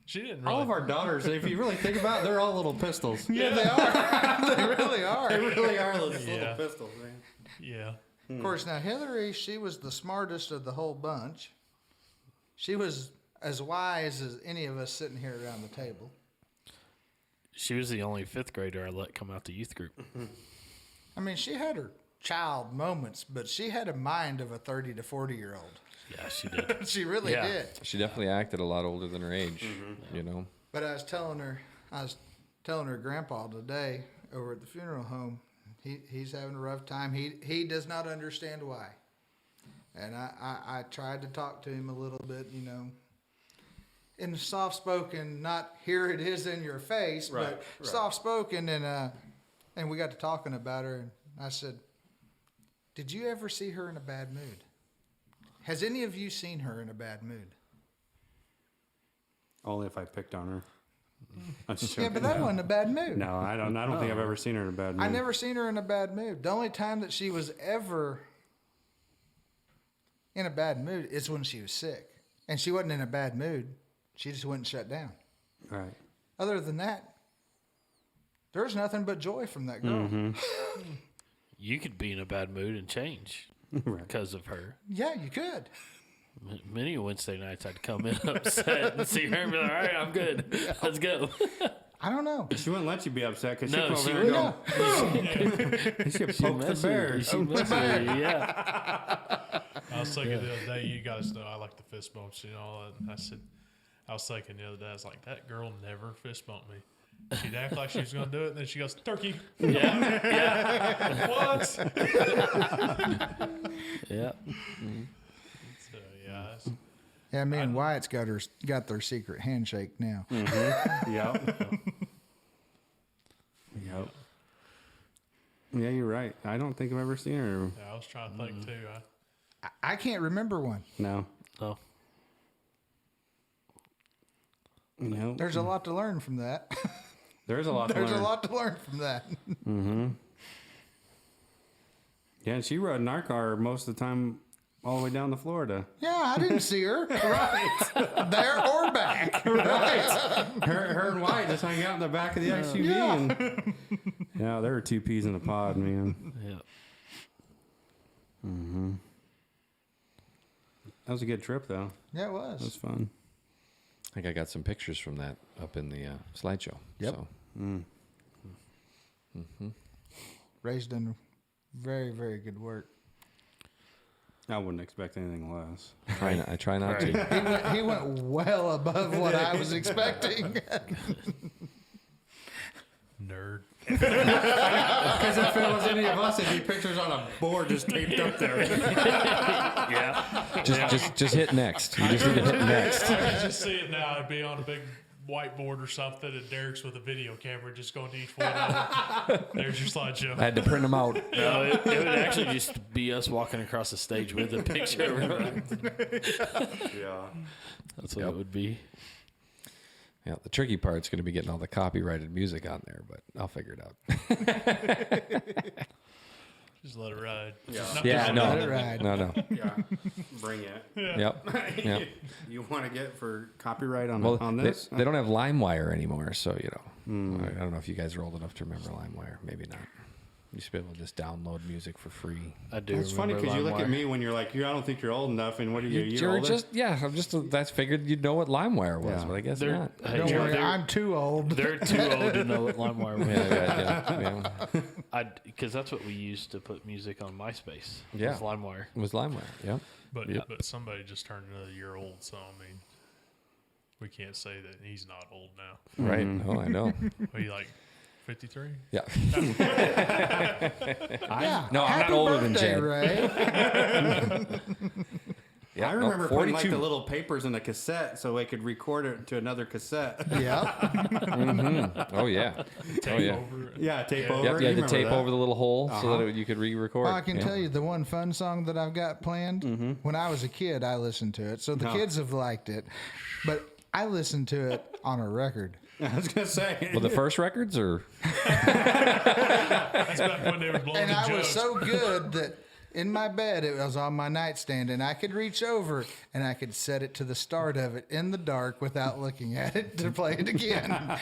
She didn't really. All of our daughters, if you really think about it, they're all little pistols. Yeah, they are. They really are. They really are little pistols, man. Yeah. Of course, now Hillary, she was the smartest of the whole bunch. She was as wise as any of us sitting here around the table. She was the only 5th grader I let come out to youth group. I mean, she had her child moments, but she had a mind of a 30 to 40-year-old. Yeah, she did. She really did. She definitely acted a lot older than her age, you know. But I was telling her grandpa today over at the funeral home, he's having a rough time. He does not understand why. And I tried to talk to him a little bit, you know, in soft-spoken, not here it is in your face, but soft-spoken. And we got to talking about her, and I said, did you ever see her in a bad mood? Has any of you seen her in a bad mood? Only if I picked on her. Yeah, but that wasn't a bad mood. No, I don't think I've ever seen her in a bad mood. I never seen her in a bad mood. The only time that she was ever in a bad mood is when she was sick. And she wasn't in a bad mood. She just wouldn't shut down. Right. Other than that, there's nothing but joy from that girl. Mm-hmm. You could be in a bad mood and change because of her. Yeah, you could. Many Wednesday nights I'd come in upset and see her and be like, all right, I'm good. Let's go. I don't know. She wouldn't let you be upset because No, she'd she come over there and go, she poke the bear. She messes with you, yeah. I was thinking the other day, you guys know I like the fist bumps and all that. I was thinking the other day, I was like, that girl never fist bumped me. She'd act like she was going to do it, and then she goes, turkey. Yeah. What? Yeah. So, yeah. Yeah, me and Wyatt's got their secret handshake now. Mm-hmm. Yep. Yep. Yeah, you're right. I don't think I've ever seen her. Yeah, I was trying to think, too. I can't remember one. No. Oh. No. There's a lot to learn from that. There's a lot to There's learn. a lot to learn from that. Mm-hmm. Yeah, and she rode in our car most of the time all the way down to Florida. Yeah, I didn't see her. Right. There or back. Right. Her and Wyatt just hung out in the back of the SUV. Yeah. And, yeah, there were 2 peas in a pod, man. Yeah. Mm-hmm. That was a good trip, though. Yeah, it was. It was fun. I think I got some pictures from that up in the slideshow. Yep. So. Ray's done very, very good work. I wouldn't expect anything less. I try not to. He went well above what I was expecting. Nerd. Because if it was any of us, it'd be pictures on a board just taped up there. Yeah. Just hit next. You just need to hit next. I can just see it now. It'd be on a big whiteboard or something, and Derek's with a video camera just going to each one of them. There's your slideshow. I had to print them out. No, it would actually just be us walking across the stage with a picture. Yeah. That's what it would be. Yeah, the tricky part's going to be getting all the copyrighted music on there, but I'll figure it out. Just let it ride. Yeah, no, Let it ride. no. Yeah. Bring it. Yep. You want to get for copyright on, Well, on this? they don't have LimeWire anymore, so I don't know if you guys are old enough to remember LimeWire. Maybe not. You used to be able to just download music for free. I do. It's funny because you look at me when you're like, I don't think you're old enough, and what are you? You're older? That's figured you'd know what LimeWire was, Yeah. but I guess They're- not. Hey, Don't worry, they're- I'm too old. They're too old to know what LimeWire was. Yeah. Because that's what we used to put music on MySpace. Yeah. Was LimeWire. It was LimeWire. Yeah. But somebody just turned another year old, so I mean, we can't say that he's not old now. Right. Oh, I know. Are you like 53? Yeah. Yeah. No, I'm Happy not older than birthday, Jed. Ray. Yeah, I remember putting like 42. the little papers in a cassette so I could record it to another cassette. Yeah. Oh yeah. Oh yeah. Over it. Yeah, tape over. Yep, you had to remember tape that? over the little hole so that you could re-record. Well, I can tell you the one fun song that I've got planned. When I was a kid, I listened to it. So the kids have liked it. But I listened to it on a record. I was gonna say. Well, the first records or That's back when they were blowing And the I was jugs. so good that in my bed, it was on my nightstand, and I could reach over and I could set it to the start of it in the dark without looking at it to play it again.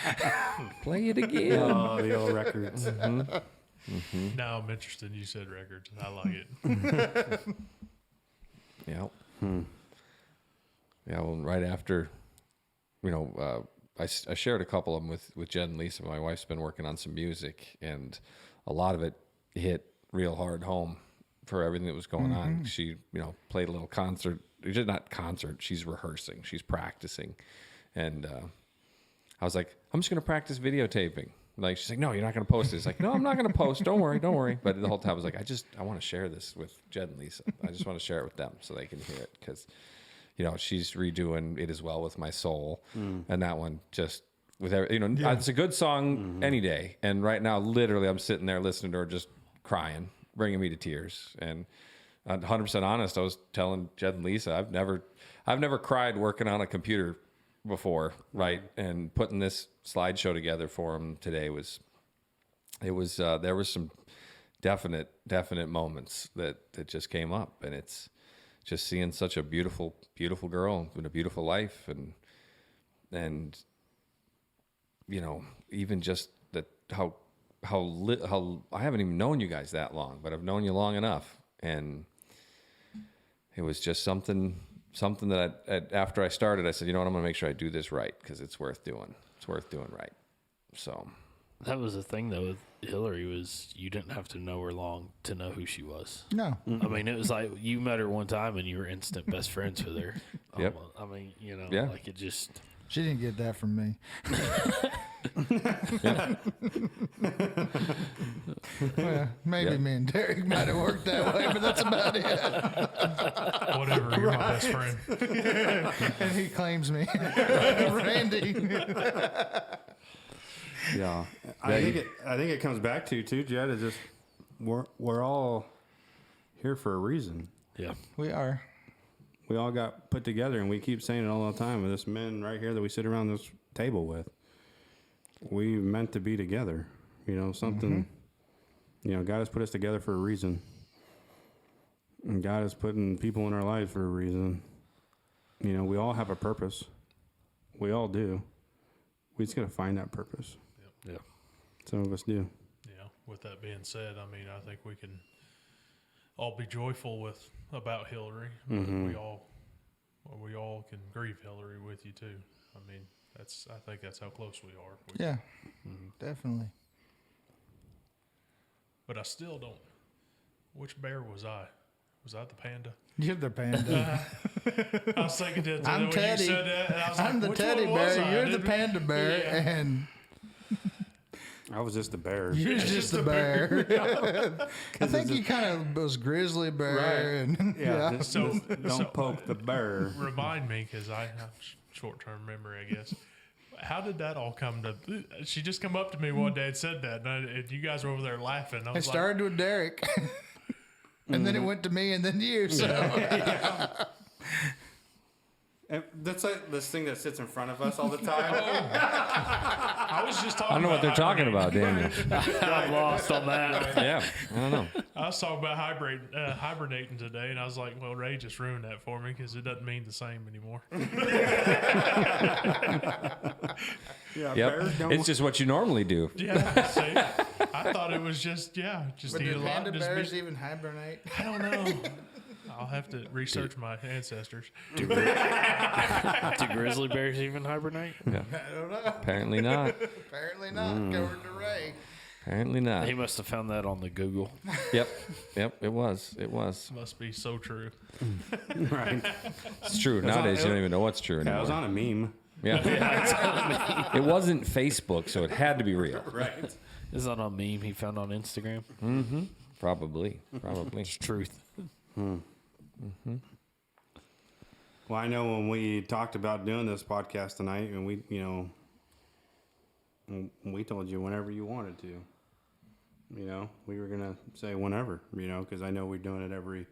play it again. Oh, the old records. Now I'm interested. You said records. I like it. Yeah. Yeah. Well, right after, I shared a couple of them with Jen and Lisa. My wife's been working on some music, and a lot of it hit real hard home for everything that was going on. She, played a little concert. Just not concert. She's rehearsing. She's practicing, and I was like, I'm just going to practice videotaping. Like, she's like, no, you're not going to post it. It's like, no, I'm not going to post. Don't worry. But the whole time I was like, I want to share this with Jen and Lisa. I just want to share it with them so they can hear it because, she's redoing It Is Well With My Soul. And that one just, it's a good song any day. And right now, literally, I'm sitting there listening to her just crying, bringing me to tears. And 100% honest, I was telling Jen and Lisa, I've never cried working on a computer before, right? And putting this slideshow together for them today there was some definite moments that just came up, and it's just seeing such a beautiful girl with a beautiful life, and even just that how I haven't even known you guys that long, but I've known you long enough, and it was just something that after I started, I said, I'm going to make sure I do this right because it's worth doing. It's worth doing right. So That was the thing, though, with Hillary was you didn't have to know her long to know who she was. No. I mean, it was like you met her one time and you were instant best friends with her. Yep. I mean, Yeah. like it just... She didn't get that from me. Well, maybe me and Derek might have worked that way, but that's about it. Whatever. You're my best friend. And he claims me. Randy. Yeah, I think it comes back to too, Jed. Is just we're all here for a reason. Yeah. We are. We all got put together, and we keep saying it all the time. With this men right here that we sit around this table with, we meant to be together. Something. God has put us together for a reason, and God is putting people in our lives for a reason. We all have a purpose. We all do. We just got to find that purpose. Yeah. Some of us do. Yeah. With that being said, I mean, I think we can all be joyful about Hillary. But we all can grieve Hillary with you too. I mean, I think that's how close we are. Yeah. Definitely. But I still don't. Which bear was I? Was I the panda? You're the panda. I was thinking that I'm when Teddy. you said that, and I was I'm like, the which teddy one was bear. I? You're the Didn't- panda bear. Yeah. And I was just a bear. you're just the bear. I think you kind of was grizzly bear. Right. And, Yeah. yeah. So Don't poke the bear. remind me, because I have short-term memory, I guess. How did that all come to? She just come up to me one day and said that, and you guys were over there laughing. I It was like, started with Derek. And then it went to me and then you. So And that's like this thing that sits in front of us all the time. I was just talking. I don't know what they're talking about, Daniel. I'm lost on that. Yeah, I don't know. I was talking about hibernating today, and I was like, "Well, Ray just ruined that for me because it doesn't mean the same anymore." Yeah, Yep, bears don't. it's just what you normally do. Yeah, see, I thought it was just but eat do a lot. panda Just bears be, even hibernate? I don't know. I'll have to research my ancestors. Do grizzly bears even hibernate? Yeah. I don't know. Apparently not. Apparently not. Go over to Ray. Apparently not. He must have found that on the Google. Yep. It was. Must be so true. Right. It's true. Nowadays, you don't even know what's true Yeah, I was anymore. on a meme. Yeah. It wasn't Facebook, so it had to be real. Right. Is that a meme he found on Instagram? Probably. It's truth. Well, I know when we talked about doing this podcast tonight, and we told you whenever you wanted to. We were gonna say whenever, because I know we're doing it every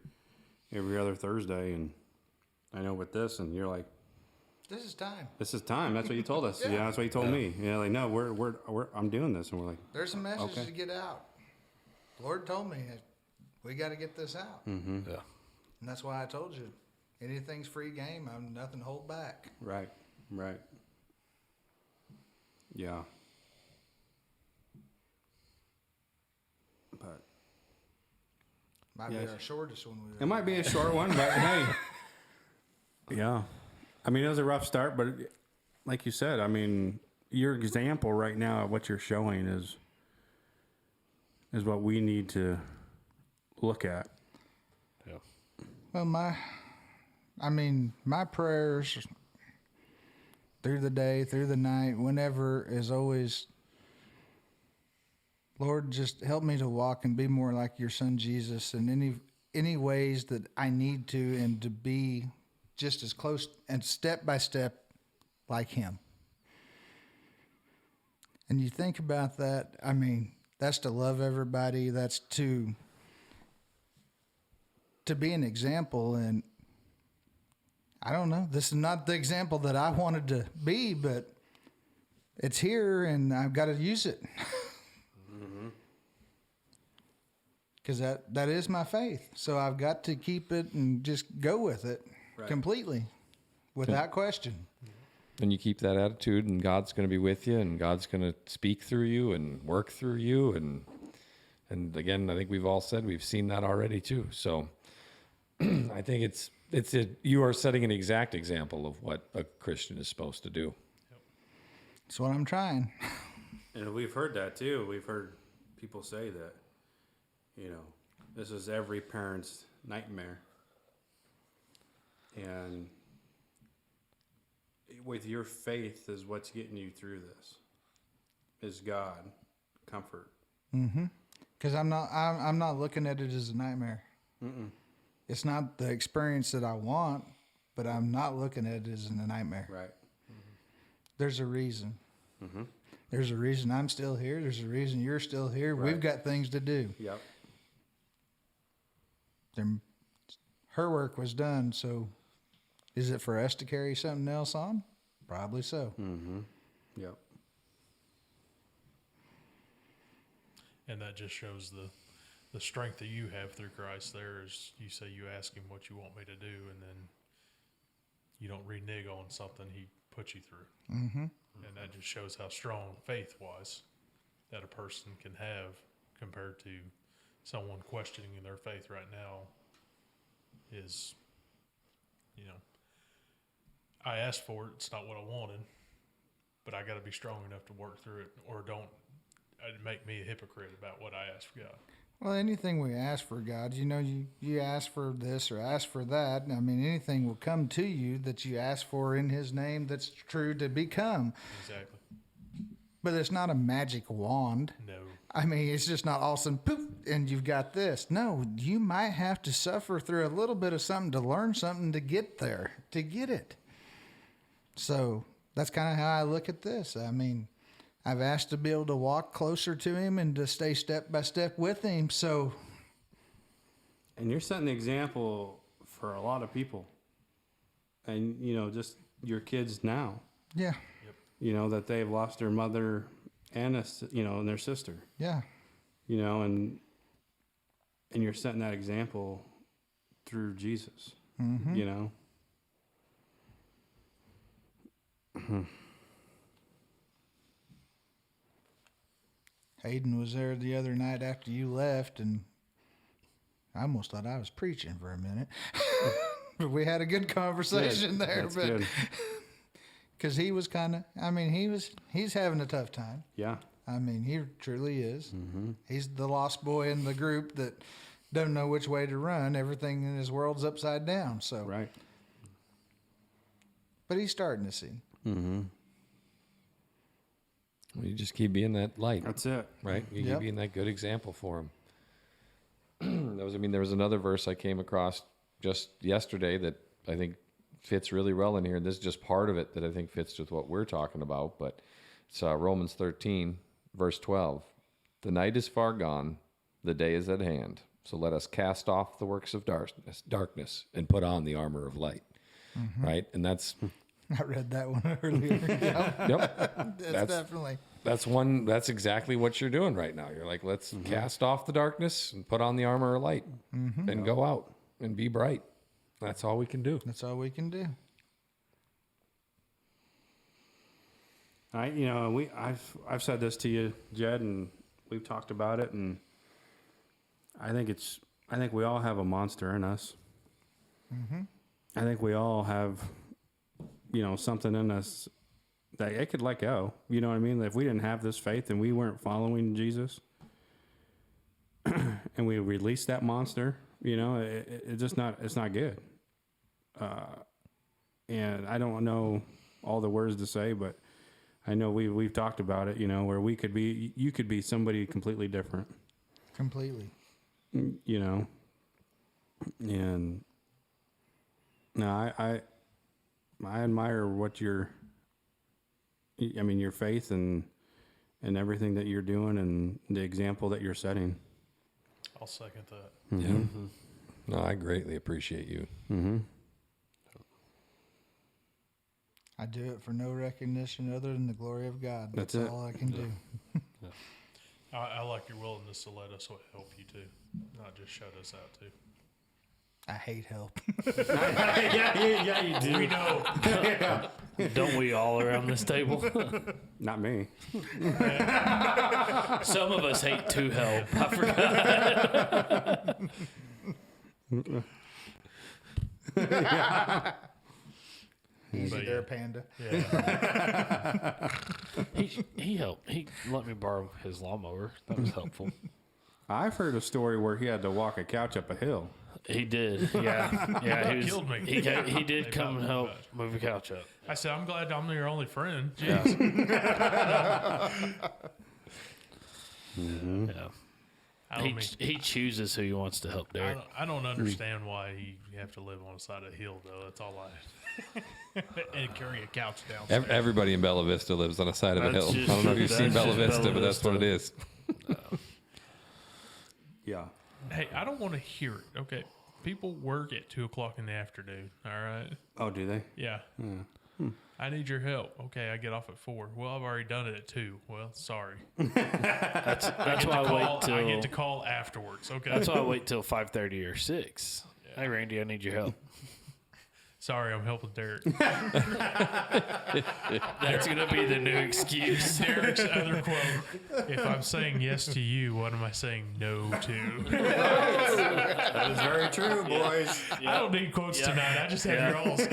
other Thursday, and I know with this, and you're like, this is time. this is time. That's what you told us. Yeah. Yeah, that's what you told me. Like, no, I'm doing this, and we're like, There's a message Okay. to get out. The Lord told me we got to get this out, mm-hmm. Yeah. and that's why I told you anything's free game. I'm nothing to hold back. Right. Yeah. But Might Yes. be our shortest one. it might be a short one, but hey. Yeah. I mean, it was a rough start, but like you said, I mean, your example right now of what you're showing is what we need to look at. Yeah. Well, my prayers through the day, through the night, whenever is always, Lord, just help me to walk and be more like your son Jesus in any ways that I need to, and to be just as close and step by step like him. And you think about that, I mean, that's to love everybody, that's to be an example. And I don't know, this is not the example that I wanted to be, but it's here and I've got to use it. Because that is my faith. So I've got to keep it and just go with it completely, without question. And you keep that attitude, and God's going to be with you, and God's going to speak through you and work through you. And again, I think we've all said we've seen that already too. So I think you are setting an exact example of what a Christian is supposed to do. That's what I'm trying. And we've heard that too. We've heard people say that, this is every parent's nightmare. And with your faith is what's getting you through this. Is God, comfort. Mm-hmm. Because I'm not looking at it as a nightmare. Mm-mm. It's not the experience that I want, but I'm not looking at it as a nightmare. Right. There's a reason. Mm-hmm. There's a reason I'm still here. There's a reason you're still here. Right. We've got things to do. Yep. Her work was done, so is it for us to carry something else on? Probably so. Mm-hmm. Yep. And that just shows the strength that you have through Christ. There is, you say you ask him what you want me to do, and then you don't renege on something he put you through. Mm-hmm. And that just shows how strong faith was that a person can have compared to someone questioning their faith right now. Is, I asked for it, it's not what I wanted, but I got to be strong enough to work through it, or don't make me a hypocrite about what I asked for God. Well, anything we ask for, God, you ask for this or ask for that. I mean, anything will come to you that you ask for in his name that's true to become. Exactly. But it's not a magic wand. No. I mean, it's just not all of a sudden, poof, and you've got this. No, you might have to suffer through a little bit of something to learn something to get there, to get it. So that's kind of how I look at this. I mean, I've asked to be able to walk closer to him and to stay step by step with him. So, And you're setting the example for a lot of people. And, just your kids now, yeah, that they've lost their mother and, and their sister, yeah. and you're setting that example through Jesus, Mm-hmm. Hayden was there the other night after you left, and I almost thought I was preaching for a minute. But we had a good conversation there. That's but good. Because he was he's having a tough time. Yeah. I mean, he truly is. Mm-hmm. He's the lost boy in the group that don't know which way to run. Everything in his world's upside down. So, Right. But he's starting to see. Mm-hmm. Well, you just keep being that light, That's it. right? You Yep. keep being that good example for him. There was another verse I came across just yesterday that I think fits really well in here. And this is just part of it that I think fits with what we're talking about. But it's Romans 13, verse 12. The night is far gone, the day is at hand. So let us cast off the works of darkness and put on the armor of light. Right? And that's... I read that one earlier. Yep. That's definitely... That's exactly what you're doing right now. You're like, let's cast off the darkness and put on the armor of light and go out and be bright. That's all we can do. That's all we can do. I've said this to you, Jed, and we've talked about it, and I think we all have a monster in us. I think we all have, something in us that it could let go. You know what I mean? If we didn't have this faith and we weren't following Jesus, and we released that monster, it's not good. And I don't know all the words to say, but I know we've talked about it, where you could be somebody completely different. Completely. And no, I admire what your faith and everything that you're doing and the example that you're setting. I'll second that. Yeah. No, I greatly appreciate you. I do it for no recognition other than the glory of God. That's all I can do. I like your willingness to let us help you too, not just shut us out too. I hate help. yeah, you do. We know. Don't we all around this table? Not me. Some of us hate to help. I forgot. Easy there, Panda. Yeah. He helped. He let me borrow his lawnmower. That was helpful. I've heard a story where he had to walk a couch up a hill. He did. Yeah. He killed me. He did come and help move a couch up. I said, I'm glad I'm your only friend. Yeah. He chooses who he wants to help, Derek. I don't understand why you have to live on the side of a hill, though. That's all I... and carry a couch down. Everybody in Bella Vista lives on the side of a hill. Just, I don't know if you've seen Bella Vista, but that's what it is. Yeah. Hey, I don't want to hear it. Okay, people work at 2:00 in the afternoon. All right. Oh, do they? Yeah. I need your help. Okay, I get off at 4. Well, I've already done it at 2. Well, sorry. That's why I get to call afterwards. Okay. That's why I wait till 5:30 or 6. Yeah. Hey, Randy, I need your help. Sorry, I'm helping Derek. That's going to be the new excuse. Derek's other quote: "If I'm saying yes to you, what am I saying no to?" That is very true, boys. I don't need quotes tonight. I just have y'all's.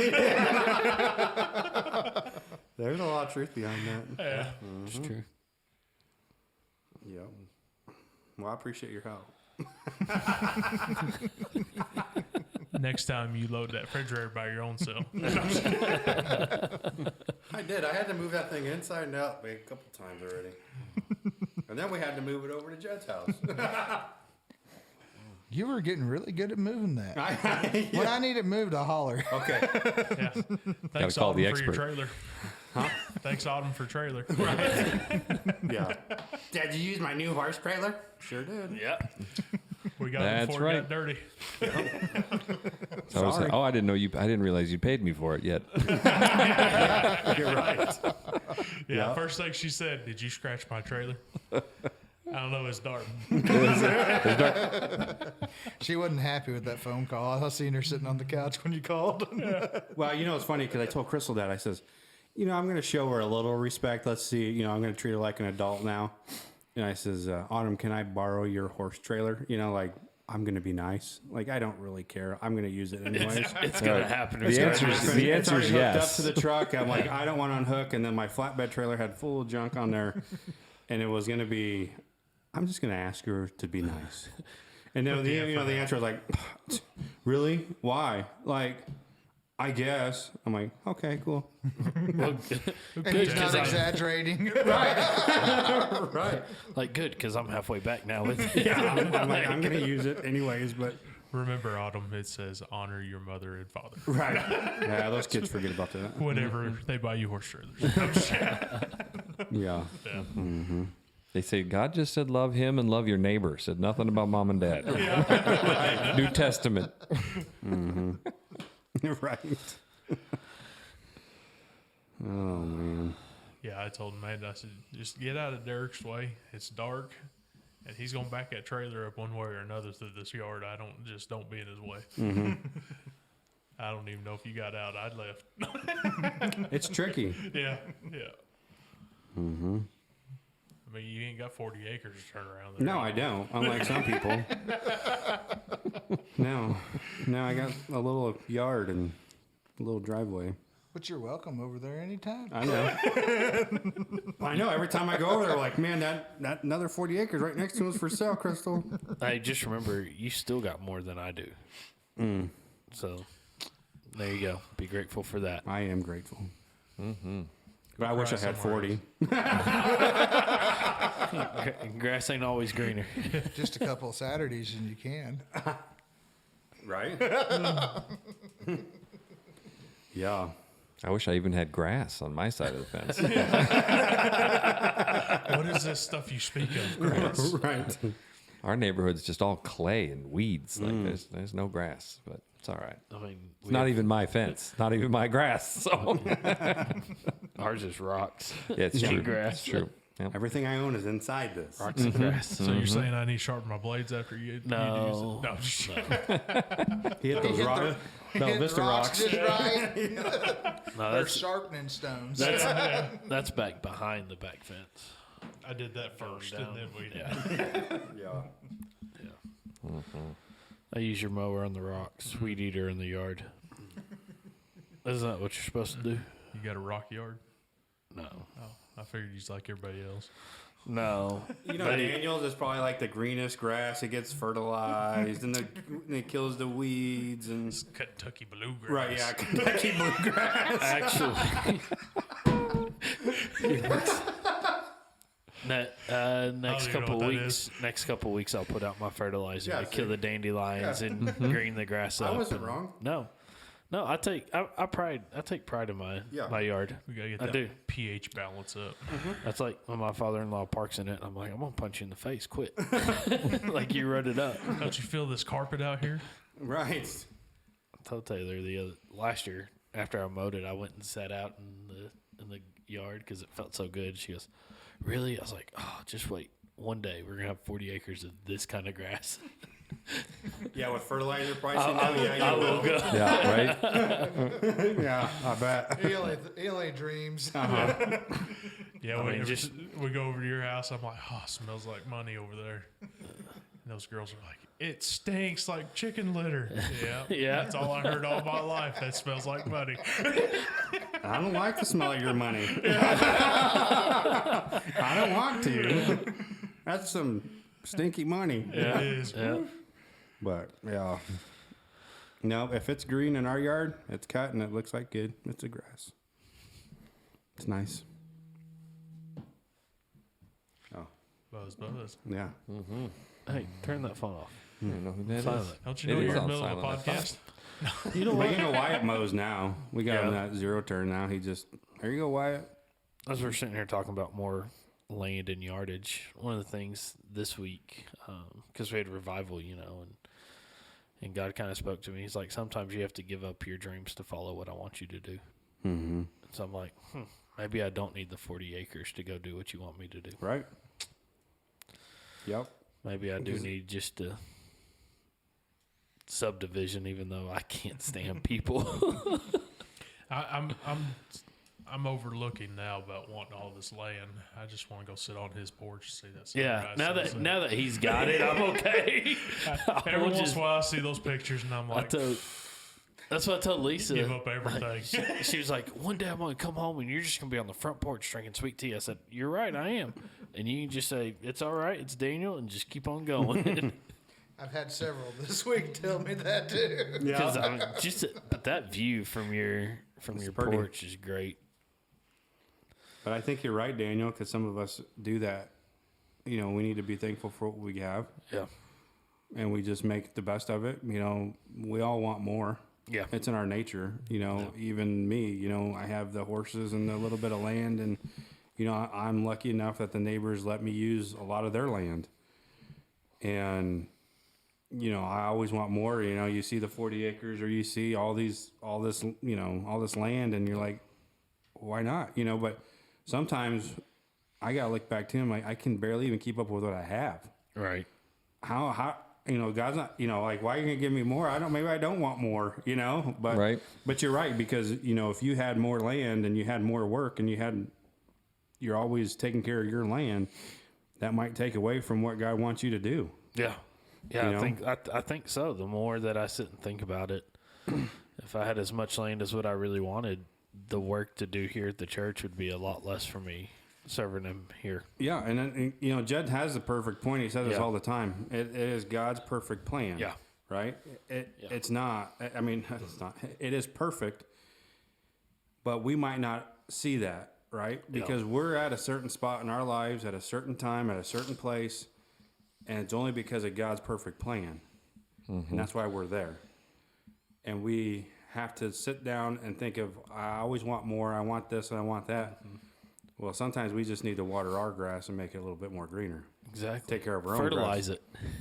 There's a lot of truth behind that. Yeah. It's true. Yeah. Well, I appreciate your help. Next time you load that refrigerator by your own self. I did. I had to move that thing inside and out a couple times already. And then we had to move it over to Jed's house. You were getting really good at moving that. When I need it moved, I holler. Okay. Yeah. Thanks, call the Autumn, for your expert. trailer. Huh? Thanks, Autumn, for trailer. Yeah. Did you use my new horse trailer? Sure did. Yeah. We got it That's before it got right. dirty. I didn't know you. I didn't realize you paid me for it yet. You're right. Yeah, first thing she said, "Did you scratch my trailer?" I don't know. It's dark. She wasn't happy with that phone call. I seen her sitting on the couch when you called. Well, it's funny because I told Crystal that. I says, I'm going to show her a little respect. Let's see. I'm going to treat her like an adult now. And I says, Autumn, can I borrow your horse trailer? I'm going to be nice. I don't really care. I'm going to use it anyways. It's going to happen. The answer is yes. Up to the truck. I'm like, I don't want to unhook. And then my flatbed trailer had full of junk on there. And it was going to be, I'm just going to ask her to be nice. And then the answer was like, really? Why? I guess. I'm like, okay, cool. Well, And he's not exaggerating. Right. good, because I'm halfway back now with it. Yeah, I'm going to use it anyways, but Remember, Autumn, it says honor your mother and father. Right. Yeah, those kids forget about that. Whenever they buy you horse trailers. Yeah. Yeah. Mm-hmm. They say God just said love him and love your neighbor. Said nothing about mom and dad. New Testament. Mm-hmm. Right. Oh, man. Yeah, I told him, man, I said, just get out of Derek's way. It's dark, and he's going to back that trailer up one way or another through this yard. Don't be in his way. Mm-hmm. I don't even know if you got out. I left. It's tricky. Yeah. Mm-hmm. I mean, you ain't got 40 acres to turn around there. No, I don't. Unlike some people. No, I got a little yard and a little driveway. But you're welcome over there anytime. I know. I know. Every time I go over there, like, man, that another 40 acres right next to us for sale, Crystal. Hey, just remember, you still got more than I do. So, there you go. Be grateful for that. I am grateful. Mm-hmm. But I wish I had 40. Grass ain't always greener. Just a couple of Saturdays and you can. Right? Yeah. I wish I even had grass on my side of the fence. What is this stuff you speak of, grass? Right. Our neighborhood's just all clay and weeds. Like there's no grass, but it's all right. I mean, It's not even my fence, not even my grass. So ours is rocks. yeah, it's Not true. grass. It's true. Yep. Everything I own is inside this. Rocks and grass. So you're saying I need to sharpen my blades after you No. use it? No, just He hit those rocks. No, Hit the Vista rocks. just right. No, They're that's sharpening stones. that's back behind the back fence. I did that first, Down. and then we did. Yeah. Yeah. I use your mower on the rocks, weed eater in the yard. Isn't that what you're supposed to do? You got a rock yard? No. Oh, I figured you's like everybody else. No. You know, Daniel's is probably like the greenest grass. It gets fertilized and it kills the weeds and It's Kentucky bluegrass. right. Yeah, Kentucky bluegrass. Actually. Next even know couple what that weeks, I'll put out my fertilizer Yeah, to kill see? the dandelions Yeah. and green the grass up. I wasn't wrong. No, I take pride in my yard. We got to get I that do. pH balance up. That's like when my father-in-law parks in it. I'm like, I'm gonna punch you in the face. Quit. Like you wrote it up. Don't you feel this carpet out here? Right. I told Taylor last year after I mowed it, I went and sat out in the yard because it felt so good. She goes, "Really?" I was like, "Oh, just wait. One day we're gonna have 40 acres of this kind of grass." Yeah, with fertilizer pricing now, I will go. Yeah, right. Yeah, I bet. He only dreams. Yeah, I mean, we go over to your house. I'm like, oh, it smells like money over there. And those girls are like, it stinks like chicken litter. Yeah, Yeah. That's all I heard all my life. That smells like money. I don't like the smell of your money. I don't want to. That's some stinky money. Yeah, it is. Yeah. But yeah. No, if it's green in our yard, it's cut and it looks like good. It's a grass. It's nice. Oh, Buzz. yeah. Hey, turn that phone off. I don't know who that is. Silent. Don't you know It you're is in the on middle of a silent, I podcast? You know But what? you know Wyatt mows now. We got him Yeah. that zero turn now. He just, there you go, Wyatt. As we're sitting here talking about more land and yardage, one of the things this week, because we had revival, and God kind of spoke to me. He's like, sometimes you have to give up your dreams to follow what I want you to do. Mm-hmm. So I'm like, maybe I don't need the 40 acres to go do what you want me to do. Right? Yep. Maybe I do need just a subdivision, even though I can't stand people. I'm overlooking now about wanting all this land. I just want to go sit on his porch and see that. Yeah, sunrise now that he's got it, I'm okay. every once in a while I see those pictures and I'm like, that's what I told Lisa. give up everything. She was like, one day I'm going to come home and you're just going to be on the front porch drinking sweet tea. I said, you're right, I am. And you can just say, it's all right, it's Daniel, and just keep on going. I've had several this week tell me that too. Because but that view from your pretty. porch is great. But I think you're right, Daniel, because some of us do that. We need to be thankful for what we have. Yeah. and we just make the best of it. We all want more. Yeah. It's in our nature. Even me, I have the horses and a little bit of land, and, I'm lucky enough that the neighbors let me use a lot of their land. And, I always want more. You see the 40 acres, or you see all this land, and you're like, why not? But sometimes I got to look back to him. Like, I can barely even keep up with what I have. Right. How, God's not, like, why are you going to give me more? Maybe I don't want more, but, Right. But you're right. Because, if you had more land and you had more work and you're always taking care of your land, that might take away from what God wants you to do. Yeah. Yeah. I think so. The more that I sit and think about it, if I had as much land as what I really wanted, the work to do here at the church would be a lot less for me serving him here. Yeah, and Jed has the perfect point. He says this all the time. It is God's perfect plan. Yeah. Right? It's not. It's not. It is perfect, but we might not see that, right? Because we're at a certain spot in our lives at a certain time, at a certain place, and it's only because of God's perfect plan. And that's why we're there. And we have to sit down and think of, I always want more, I want this, and I want that. Well, sometimes we just need to water our grass and make it a little bit more greener. Exactly. Take care of our own Fertilize grass.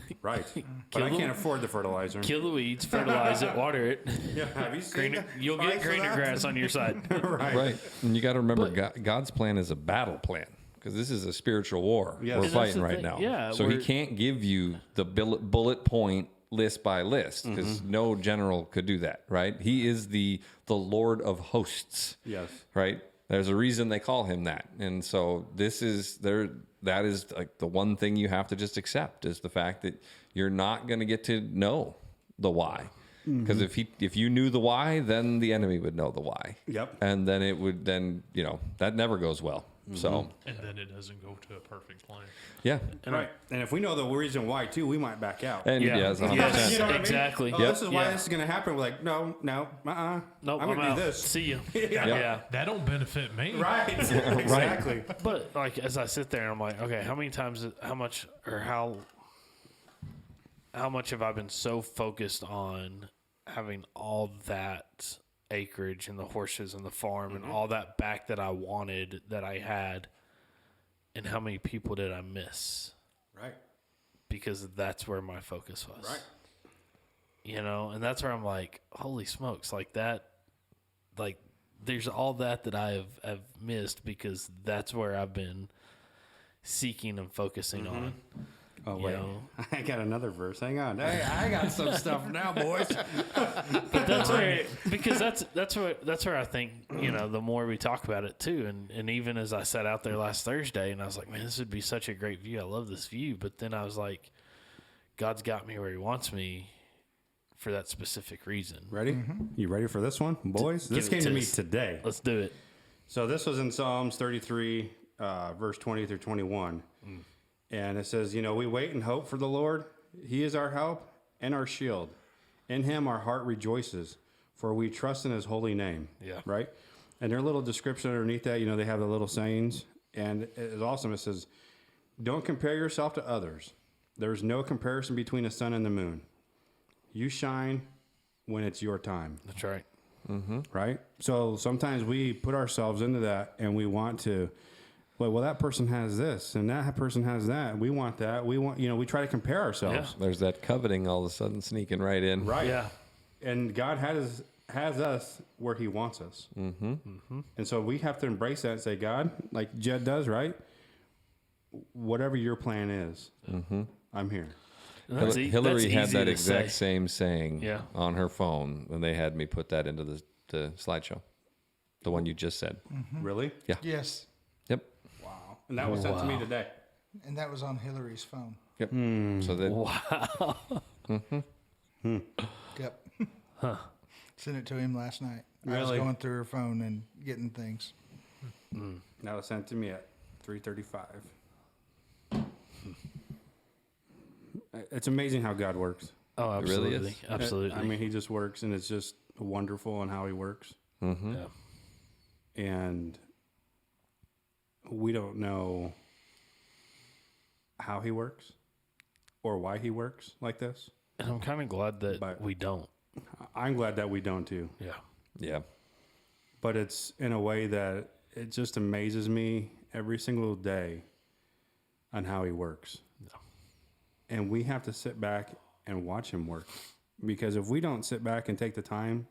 it. Right. But I can't afford the fertilizer. Kill the weeds, fertilize it, water it. Yeah, have you seen Greener, you'll get greener grass on your side. Right. And you got to remember, God's plan is a battle plan, because this is a spiritual war we're And fighting that's the right thing. now. Yeah, so he can't give you the bullet point list by list, because no general could do that, right? He is the Lord of hosts. Yes. Right? There's a reason they call him that. And so that is like the one thing you have to just accept, is the fact that you're not going to get to know the why. Because if you knew the why, then the enemy would know the why. Yep. And then that never goes well. So And then it doesn't go to a perfect plan. yeah. Right. And if we know the reason why, too, we might back out. And Yeah. yes, 100%. Yes. You know what I mean? Exactly. Oh, this is why this is going to happen. We're like, no, Nope, I'm I'm going to out. do this. See you. Yeah. That don't benefit me. Right. Exactly. But like, as I sit there, I'm like, okay, how much have I been so focused on having all that acreage and the horses and the farm and all that back that I wanted, that I had, and how many people did I miss? Right. Because that's where my focus was. Right. And that's where I'm like, holy smokes, like that, like there's all that I have missed, because that's where I've been seeking and focusing on. Oh, You wait. know? I got another verse. Hang on. Hey, I got some stuff now, boys. But that's where, because that's where I think, the more we talk about it too, and even as I sat out there last Thursday, and I was like, man, this would be such a great view. I love this view. But then I was like, God's got me where he wants me for that specific reason. Ready? You ready for this one, boys? This Give it came to me us. today. Let's do it. So this was in Psalms 33, verse 20 through 21. And it says, we wait and hope for the Lord. He is our help and our shield. In him our heart rejoices, for we trust in his holy name. Yeah. Right? And their little description underneath that, they have the little sayings. And it's awesome. It says, don't compare yourself to others. There's no comparison between the sun and the moon. You shine when it's your time. That's right. Right? So sometimes we put ourselves into that, and we want to, well, that person has this and that person has that. We want that. We want, we try to compare ourselves. There's that coveting all of a sudden sneaking right in. Right. Yeah. And God has us where he wants us. And so we have to embrace that and say, God, like Jed does, right? Whatever your plan is, I'm here. Hillary had easy that to exact say. same saying Yeah. on her phone when they had me put that into the slideshow. The one you just said. Really? Yeah. Yes. Yep. Wow. And that was sent to me today. And that was on Hillary's phone. Yep. So then, Yep. Sent it to him last night. I was Really? going through her phone and getting things. That was sent to me at 3:35. It's amazing how God works. Oh, It really absolutely. is. Absolutely. I mean, he just works, and it's just wonderful in how he works. yeah. And we don't know how he works, or why he works like this. And I'm kind of glad that we don't. I'm glad that we don't too. Yeah. Yeah. But it's in a way that it just amazes me every single day on how he works. No. And we have to sit back and watch him work. Because if we don't sit back and take the time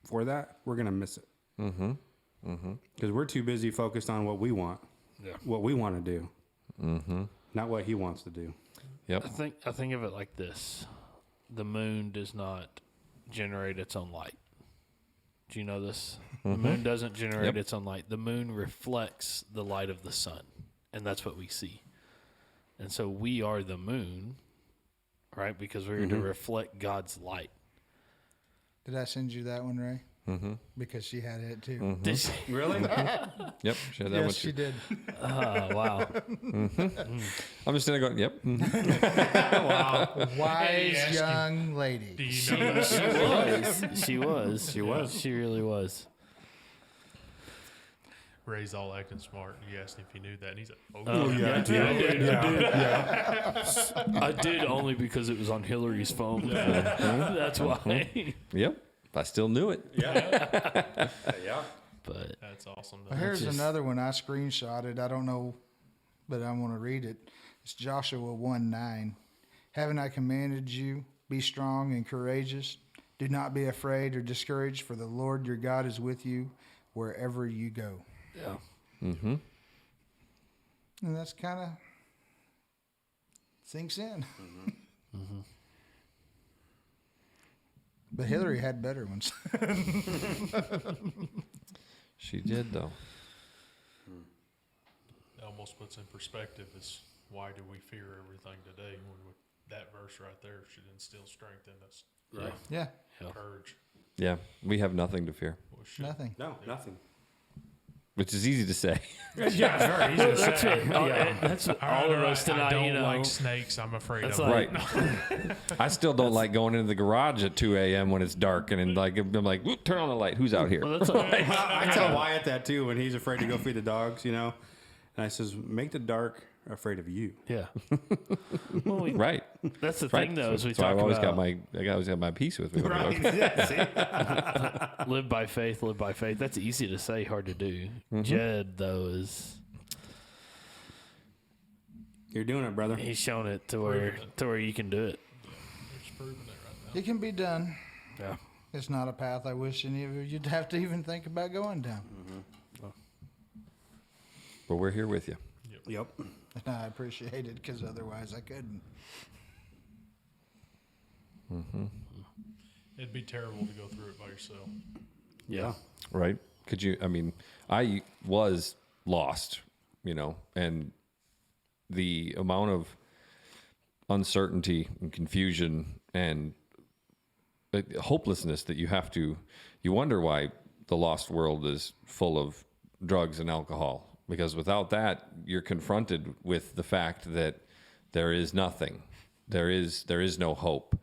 for that, we're going to miss it. Mm-hmm. Mm-hmm. Because we're too busy focused on what we want. Yeah. What we want to do. Mm-hmm. Not what he wants to do. Yep. I think of it like this. The moon does not generate its own light. Do you know this? The moon doesn't generate its own light. The moon reflects the light of the sun, and that's what we see. And so we are the moon, right? Because we're to reflect God's light. Did I send you that one, Ray? Mm-hmm. Because she had it too. Did she- Really? Yep. Share that one Yes, too. she did. Oh, wow. I'm just gonna go. Yep. Wise ask you- young lady. Do you know that? She was. She really was. Ray's all acting smart. You asked him if he knew that, and he's like, "Oh, Oh, yeah." I did. I did only because it was on Hillary's phone. That's why. Yep. I still knew it. Yeah. But That's awesome. Well, here's another one I screenshotted. I don't know, but I want to read it. It's Joshua 1:9. Haven't I commanded you, be strong and courageous? Do not be afraid or discouraged, for the Lord your God is with you wherever you go. yeah. Mm-hmm. And that's kind of sinks in. But Hillary had better ones. She did though. It almost puts in perspective is why do we fear everything today when that verse right there should instill strength in us, Right. Yeah, courage. Yeah. We have nothing to fear, Well, should- nothing. No, nothing. which is easy to say. Yeah, it's very easy to That's say. it. That's all of us I tonight. don't You know, like snakes. I'm afraid That's of like- them. Right. I still don't like going into the garage at 2 a.m. when it's dark and like I'm like, "Whoop, turn on the light. Who's out here? well, that's like, I tell Wyatt that too when he's afraid to go feed the dogs, you know. And I says, make the dark afraid of you. yeah. Well, Right. that's the Right. thing, though, is we So talk I've always about I always got my peace with me. When I go. Yeah, see? live by faith, live by faith. That's easy to say, hard to do. Jed, though, is You're doing it, brother. he's shown it to where you can do it. It's proving it right now. It can be done. Yeah. It's not a path I wish any of you'd have to even think about going down. But we're here with you. Yep. And I appreciate it because otherwise I couldn't. It'd be terrible to go through it by yourself. Yeah. Right. Could you, I mean, I was lost, you know, and the amount of uncertainty and confusion and hopelessness that you wonder why the lost world is full of drugs and alcohol. Because without that, you're confronted with the fact that there is nothing. There is no hope.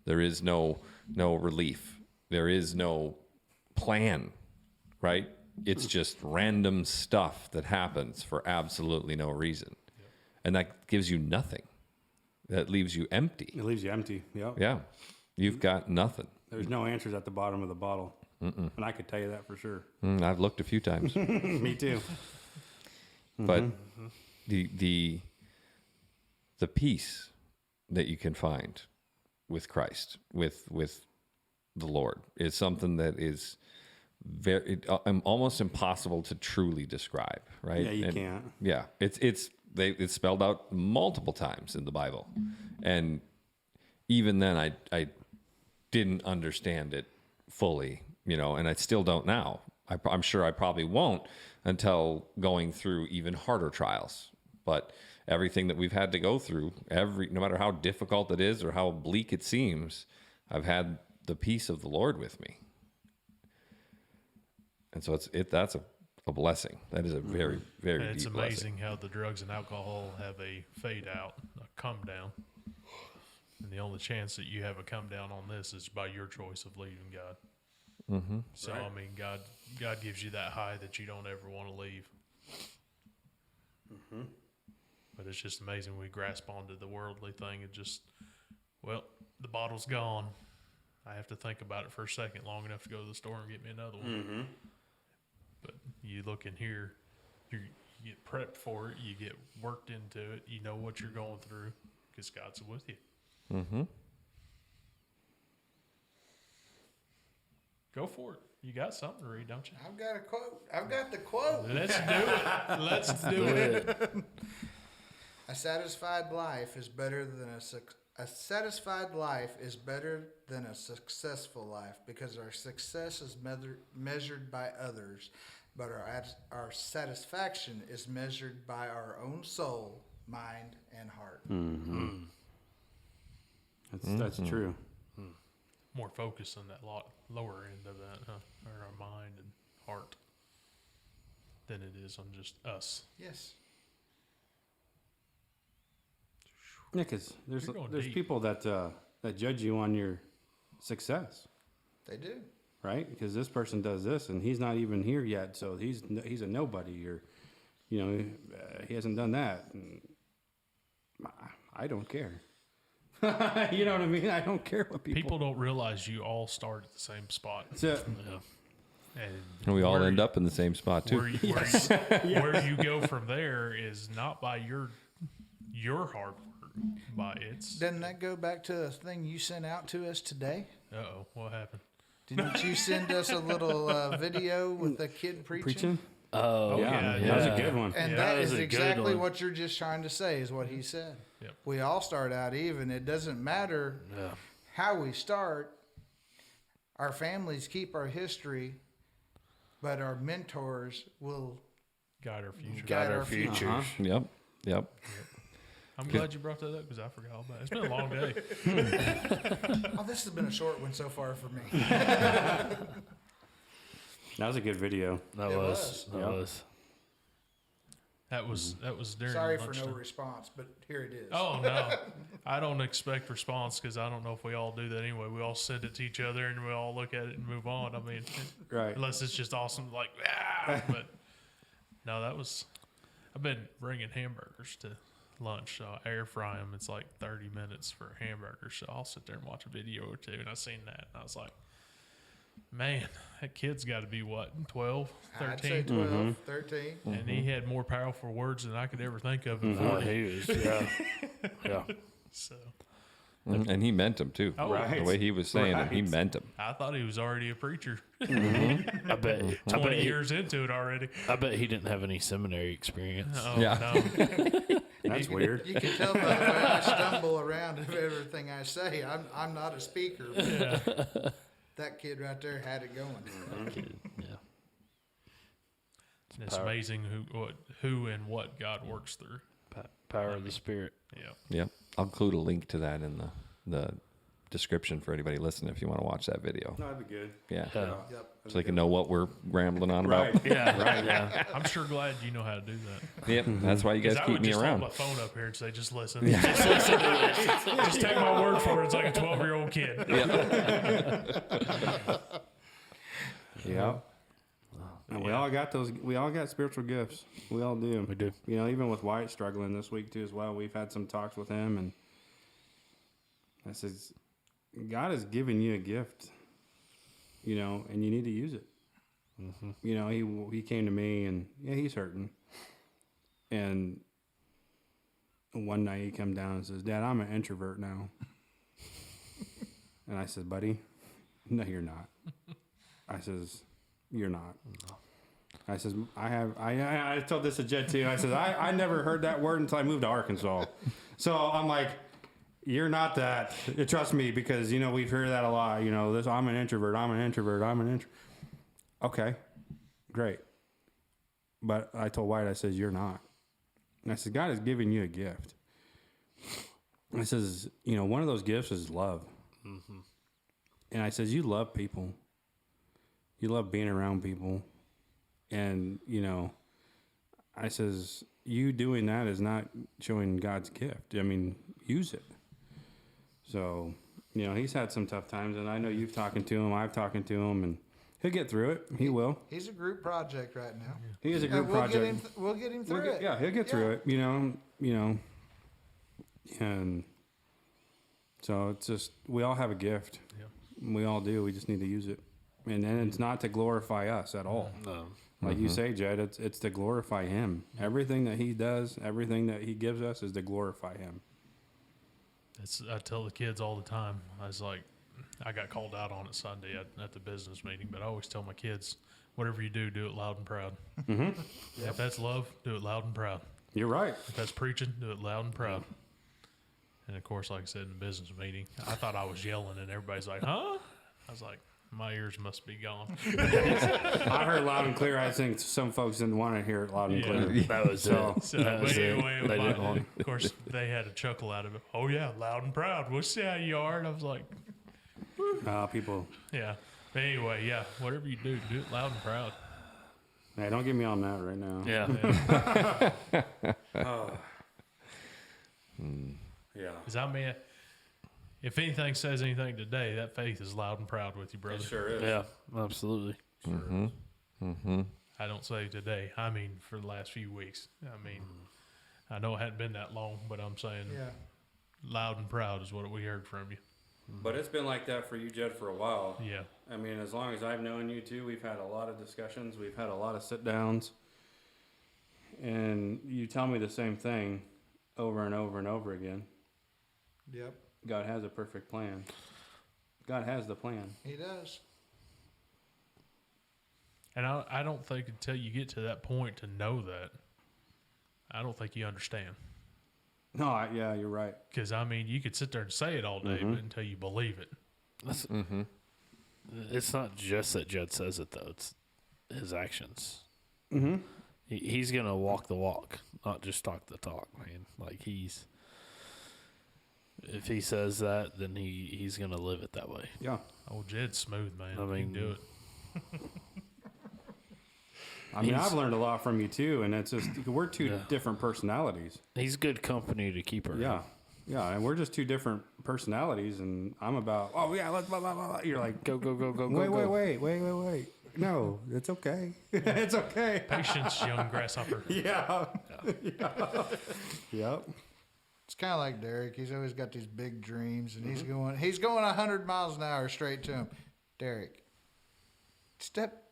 There is no relief. There is no plan, right? It's just random stuff that happens for absolutely no reason. And that gives you nothing. That leaves you empty. It leaves you empty. Yep. Yeah. You've got nothing. There's no answers at the bottom of the bottle. And I could tell you that for sure. I've looked a few times. Me too. But the peace that you can find with Christ, with the Lord, is something that is almost impossible to truly describe, right? Yeah, you can't. Yeah, it's spelled out multiple times in the Bible, and even then, I didn't understand it fully, you know, and I still don't now. I'm sure I probably won't until going through even harder trials. But everything that we've had to go through, no matter how difficult it is or how bleak it seems, I've had the peace of the Lord with me. And so that's a blessing. That is a very, very And it's deep amazing blessing. how the drugs and alcohol have a fade out, a come down. And the only chance that you have a come down on this is by your choice of leaving God. So, I mean, God gives you that high that you don't ever want to leave. But it's just amazing. We grasp onto the worldly thing. It just, well, the bottle's gone. I have to think about it for a second, long enough to go to the store and get me another one. Mm-hmm. But you look in here, you get prepped for it. You get worked into it. You know what you're going through because God's with you. Mm-hmm. Go for it. You got something to read, don't you? I've got a quote. I've got the quote. Let's do it. Let's do it. A satisfied life is better than a satisfied life is better than a successful life because our success is measured by others, but our satisfaction is measured by our own soul, mind, and heart. Mm-hmm. That's true. More focus on that lower end of that, huh? Or our mind and heart than it is on just us. Yes. Yeah, because there's deep. people that judge you on your success, They do. right? Because this person does this, and he's not even here yet, so he's a nobody, or he hasn't done that. And I don't care. You know what I mean? I don't care what People don't realize you all start at the same spot. So, And we all where end up in the same spot too. Where you go from there is not by your hard work, by it's. Doesn't that go back to the thing you sent out to us today? Uh-oh, what happened? Didn't you send us a little video with the kid preaching? Oh, yeah. that was a good one. And Yeah, that that was is a good exactly one. what you're just trying to say is what he said. Yep. We all start out even. It doesn't matter how we start. Our families keep our history, but our mentors will Guide our future. guide our future. Uh-huh. Yep. I'm glad you brought that up because I forgot all about it. It's been a long day. Oh, this has been a short one so far for me. That was a good video. That It was. was. That was. That was during Sorry for lunchtime. no response, but here it is. Oh no, I don't expect response because I don't know if we all do that anyway. We all send it to each other and we all look at it and move on. I mean, Right. unless it's just awesome, like but no, I've been bringing hamburgers to lunch. So I air fry them. It's like 30 minutes for hamburgers. So I'll sit there and watch a video or two. And I seen that and I was like, man, that kid's got to be what, 12, I'd say 13? 12, 13. And he had more powerful words than I could ever think of before. He was. Yeah. Yeah. So And he meant them too. Oh, Right. The way he was saying them, he meant them. I thought he was already a preacher. I bet. 20 years into it already. I bet he didn't have any seminary experience. Oh, Yeah. no. That's weird. You can tell by the way I stumble around of everything I say. I'm not a speaker. But that kid right there had it going. Yeah. It's amazing who and what God works through. Power of the Spirit. Yeah. Yep. I'll include a link to that in the description for anybody listening if you want to watch that video. No, that'd be good. Yeah. Yeah. Yep. So they can know what we're rambling on Right. about. Yeah. Right. Yeah. I'm sure glad you know how to do that. Yep. That's why you guys 'Cause I keep would me just around. hold my phone up here and say, just listen. Just listen to this. Just take my word for it. It's like a 12-year-old kid. Yeah. And we all got those. We all got spiritual gifts. We all do. We do. You know, even with Wyatt struggling this week too as well. We've had some talks with him, and I says, God has given you a gift. You know, and you need to use it. Mm-hmm. You know, he came to me, and yeah, he's hurting. And one night he come down and says, "Dad, I'm an introvert now." And I said, "Buddy, no, you're not." I says, "You're not." I says, I told this to Jed too. I said, I never heard that word until I moved to Arkansas. So I'm like, you're not that. Trust me, because, you know, we've heard that a lot. You know, I'm an introvert. Okay, great. But I told White, I says, you're not. And I said, God has given you a gift. I says, you know, one of those gifts is love. Mm-hmm. And I says, you love people. You love being around people. And, you know, I says, you doing that is not showing God's gift. I mean, use it. So, you know, he's had some tough times, and I know you've talked to him, I've talked to him, and He'll get through it. He will. He's a group project right now. He is a group And we'll project. We'll get him through it. Yeah, he'll get through it. And so it's just we all have a gift. Yeah. We all do. We just need to use it. And then it's not to glorify us at all. No. Like you say, Jed, it's to glorify him. Everything that he does, everything that he gives us is to glorify him. I tell the kids all the time. I was like, I got called out on it Sunday at the business meeting, but I always tell my kids, whatever you do it loud and proud. Mm-hmm. If that's love, do it loud and proud. You're right. If that's preaching, do it loud and proud. And of course, like I said in the business meeting, I thought I was yelling, and everybody's like, "Huh?" I was like, "My ears must be gone." I heard loud and clear. I think some folks didn't want to hear it loud and clear. That was it. So, That was but it. anyway, They didn't want of course, they had a chuckle out of it. Oh yeah, loud and proud. We'll see how you are. And I was like, People, yeah. But anyway, yeah. Whatever you do it loud and proud. hey, don't get me on that right now. Yeah. Yeah. Because I mean, if anything says anything today, that faith is loud and proud with you, brother. It sure is. Yeah, absolutely. I don't say today. I mean, for the last few weeks. I mean, I know it hadn't been that long, but I'm saying loud and proud is what we heard from you. But it's been like that for you, Jed, for a while. Yeah. I mean, as long as I've known you two, we've had a lot of discussions. We've had a lot of sit-downs. And you tell me the same thing over and over and over again. Yep. God has a perfect plan. God has the plan. He does. And I don't think until you get to that point to know that, I don't think you understand. No, yeah, you're right. Because, I mean, you could sit there and say it all day, but until you believe it. That's, It's not just that Jed says it, though. It's his actions. Mm-hmm. He's going to walk the walk, not just talk the talk, man. Like, if he says that, then he's going to live it that way. Yeah. Oh, Jed's smooth, man. I He mean, can do it. I mean, I've learned a lot from you, too, and it's just, we're two different personalities. He's good company to keep around. Yeah. Yeah, and we're just two different personalities, and I'm about, oh, yeah, let's blah, blah, blah, blah. You're like, Go. wait. No, it's okay. It's okay. Patience, young grasshopper. Yeah. Yep. It's kind of like Derek. He's always got these big dreams, and he's going 100 miles an hour straight to him. Derek, step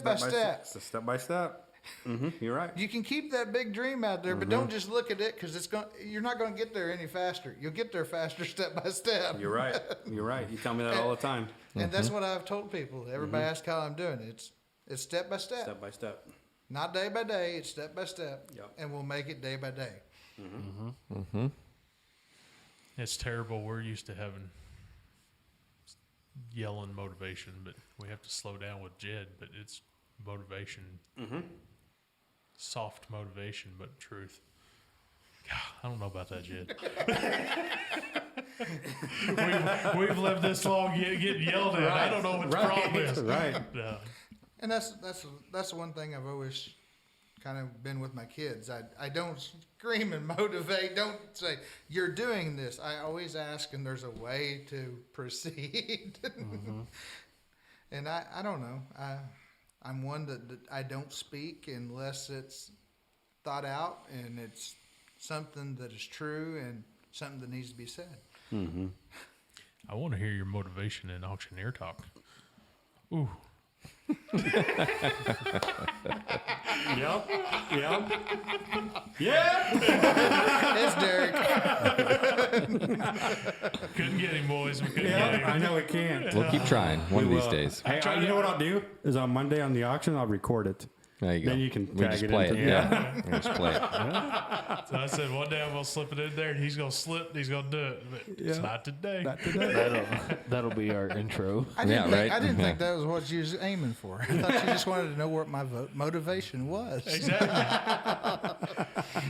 by step. Step by step. Mm-hmm. You're right. You can keep that big dream out there, but don't just look at it because you're not going to get there any faster. You'll get there faster step by step. You're right. You're right. You tell me that all the time. And that's what I've told people. Everybody asks how I'm doing. It's step by step. Step by step. Not day by day. It's step by step. Yep. And we'll make it day by day. It's terrible. We're used to having yelling motivation, but we have to slow down with Jed. But it's motivation, soft motivation, but truth. God, I don't know about that, Jed. we've lived this long, getting yelled at. I don't know what the problem is. Right. And that's one thing I've always kind of been with my kids. I don't scream and motivate. Don't say, you're doing this. I always ask, and there's a way to proceed. And I don't know. I'm one that I don't speak unless it's thought out and it's something that is true and something that needs to be said. I want to hear your motivation in auctioneer talk. Ooh. Yep. Yeah. It's Derek. Couldn't get him, boys. We couldn't get him. I know it can't. We'll keep trying one of We these will. days. Hey, you know what I'll do? Is on Monday on the auction, I'll record it. There you go. Then you can we tag just it play into it. Yeah. We just play it. So I said, one day I'm going to slip it in there, and he's going to slip, and he's going to do it. But it's not today. Not today. That'll be our intro. I didn't think that was what you was aiming for. I thought you just wanted to know what my motivation was. Exactly.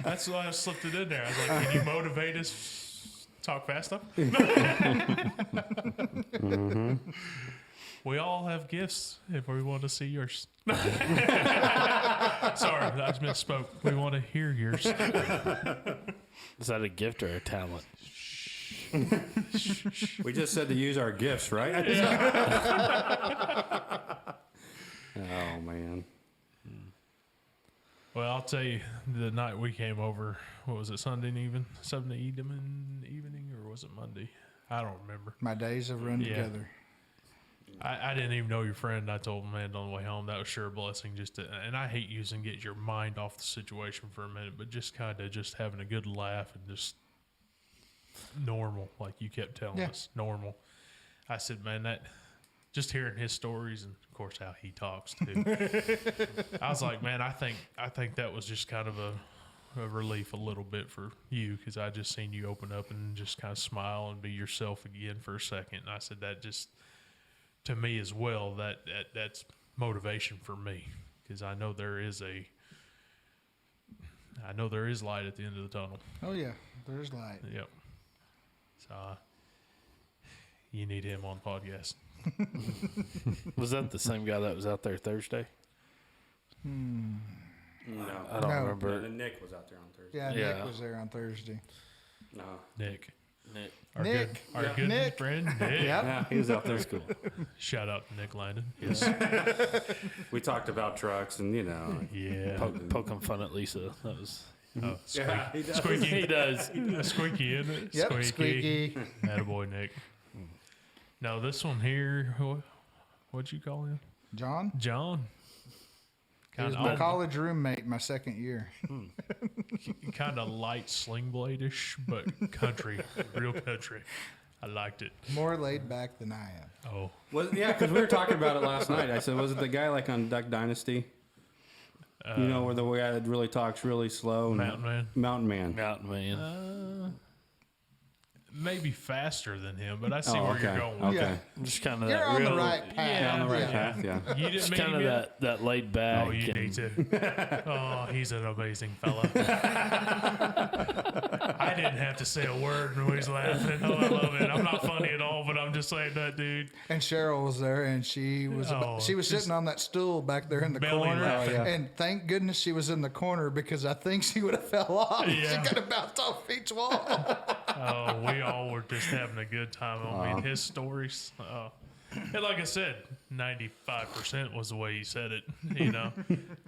That's why I slipped it in there. I was like, can you motivate us? Talk fast enough? We all have gifts if we want to see yours. Sorry, I just misspoke. We want to hear yours. Is that a gift or a talent? We just said to use our gifts, right? Oh, man. Well, I'll tell you, the night we came over, what was it, Sunday evening, or was it Monday? I don't remember. My days have run together. I didn't even know your friend. I told him, man, on the way home, that was sure a blessing. And I hate using get your mind off the situation for a minute, but just kind of just having a good laugh and just normal, like you kept telling us, normal. I said, man, that just hearing his stories and of course how he talks too. I was like, man, I think that was just kind of a relief a little bit for you, because I just seen you open up and just kind of smile and be yourself again for a second. And I said that just to me as well, that's motivation for me, because I know there is light at the end of the tunnel. Oh yeah, there's light. Yep. So you need him on podcast. Was that the same guy that was out there Thursday? No. I don't No. remember. No, Nick was out there on Thursday. Yeah, Yeah. Nick was there on Thursday. No. Nick. Nick. Nick. Our good Nick. friend Nick. Yep. Yeah, he was out there. School. Shout out to Nick Landon. Yes. We talked about trucks and, Yeah. Poking fun at Lisa. That was. Oh, Yeah, he does. squeaky. He does. Squeaky, isn't it? Yep, squeaky. Attaboy, Nick. No, this one here, what'd you call him? John? John. He was Kind my college roommate my second year. of light sling blade-ish, but country, real country. I liked it. More laid back than I am. Oh, Yeah, because we were talking about it last night. I said, was it the guy like on Duck Dynasty? Where the guy that really talks really slow? Mountain Man. Mountain Man. Mountain Man. Maybe faster than him, but I see Oh, where okay. you're going. Okay. Yeah. Just kind of You're that on real. the right path. Yeah, On the right Yeah. path, yeah. You didn't Just meet kind him of yet? that laid back. Oh, you and- need to. Oh, he's an amazing fella. I didn't have to say a word when he's laughing. Oh, I love it. I'm not funny at all, but I'm just saying that, dude. And Cheryl was there, and she was just sitting on that stool back there in the belly corner. laughing. And thank goodness she was in the corner, because I think she would have fell off. Yeah. She could have bounced off each wall. Oh, we all were just having a good time. I mean, his stories. And like I said, 95% was the way he said it.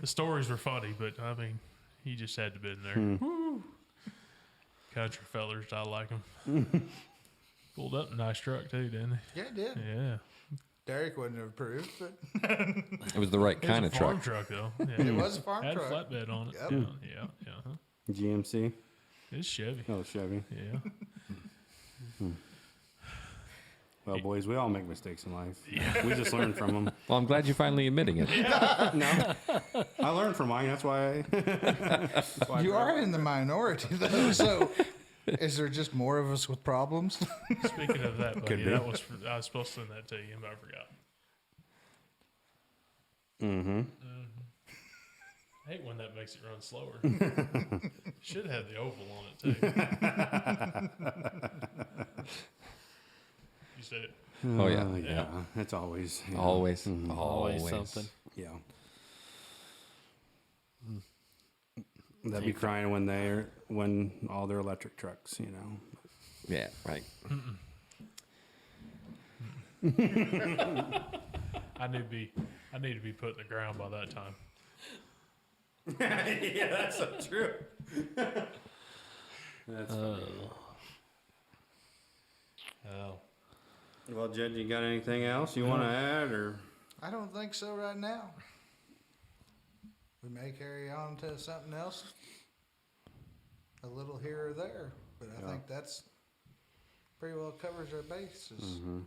The stories were funny, but I mean, he just had to been there. Woo. Country fellers, I like him. Pulled up a nice truck too, didn't Yeah, it did. he? Yeah. Derek wouldn't have approved, but It was the right It was kind a of farm truck. truck though. Yeah. it was a farm Had a truck. flatbed on it. Yep. Yeah. Huh? GMC. It's Chevy. Oh, Chevy. Yeah. Well, boys, we all make mistakes in life. We just learn from them. Well, I'm glad you're finally admitting it. No, I learned from mine. That's why. You are in the minority, though. So, is there just more of us with problems? Speaking of that, buddy, be. I was supposed to send that to you, but I forgot. Mm-hmm. I hate when that makes it run slower. Should have the oval on it too. You said it. Oh, yeah. Yeah. It's always. Always. Mhm. Always something. Yeah. They'd be crying when all their electric trucks, Yeah, right. I need to be put in the ground by that time. Yeah, that's so true. That's funny. Oh, Well, Jed, you got anything else you want to add, or? I don't think so right now. We may carry on to something else, a little here or there, but I think that's pretty well covers our bases. Mm-hmm.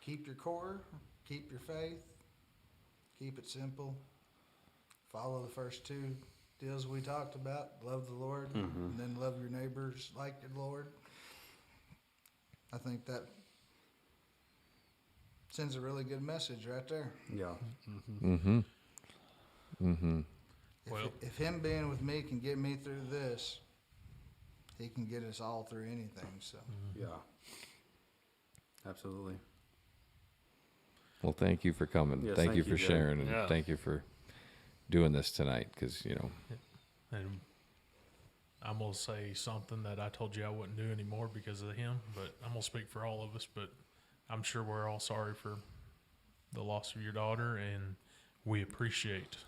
Keep your core, keep your faith, keep it simple. Follow the first two deals we talked about. Love the Lord, and then love your neighbors like your Lord. I think that sends a really good message right there. Yeah. Mm-hmm. Mm-hmm. If him being with me can get me through this, he can get us all through anything. So Yeah. Absolutely. Well, thank you for coming. Yes, thank you thank for you, Jed. sharing, and Yeah. thank you for doing this tonight, because, and I'm gonna say something that I told you I wouldn't do anymore because of him, but I'm gonna speak for all of us. But I'm sure we're all sorry for the loss of your daughter, and we appreciate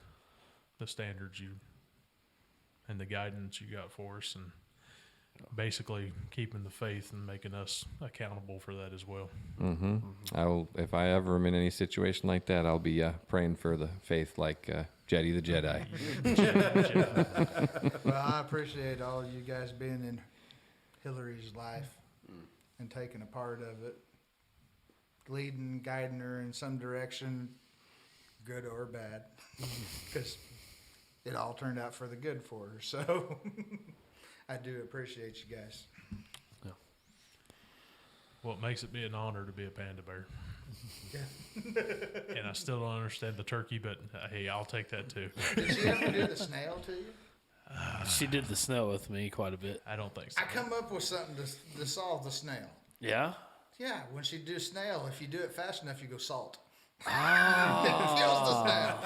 the standards you and the guidance you got for us, and basically keeping the faith and making us accountable for that as well. If I ever am in any situation like that, I'll be praying for the faith like Jedi the Jedi. Well, I appreciate all you guys being in Hillary's life and taking a part of it, leading, guiding her in some direction, good or bad, because it all turned out for the good for her. So I do appreciate you guys. Yeah. Well, it makes it be an honor to be a panda bear. Yeah. And I still don't understand the turkey, but hey, I'll take that too. Did she ever do the snail to you? She did the snow with me quite a bit. I don't think so. I come up with something to solve the snail. Yeah? Yeah, when she do snail, if you do it fast enough, you go salt. Oh. It kills the snail.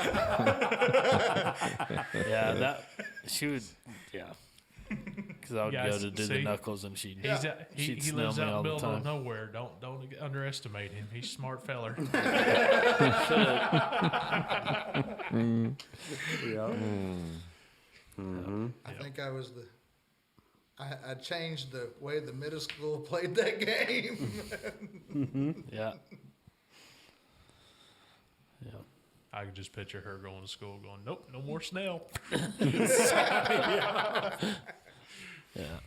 Yeah, she would, yeah. Because I would Guys, go to do the knuckles, and she'd He snail lives me out all in the the middle of time. nowhere. Don't underestimate him. He's a smart feller. I think I was I changed the way the middle school played that game. Yeah. Yeah. I could just picture her going to school going, nope, no more snail. Yeah.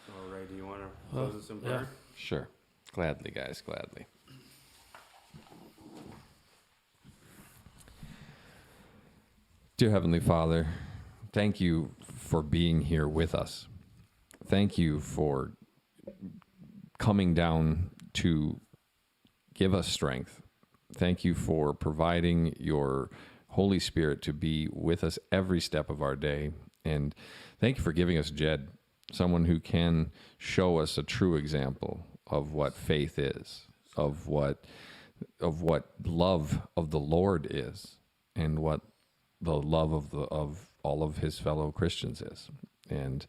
All right, do you want to close this in prayer? Sure. Gladly, guys, gladly. Dear Heavenly Father, thank you for being here with us. Thank you for coming down to give us strength. Thank you for providing your Holy Spirit to be with us every step of our day. And thank you for giving us Jed, someone who can show us a true example of what faith is, of what love of the Lord is, and what the love of all of his fellow Christians is. And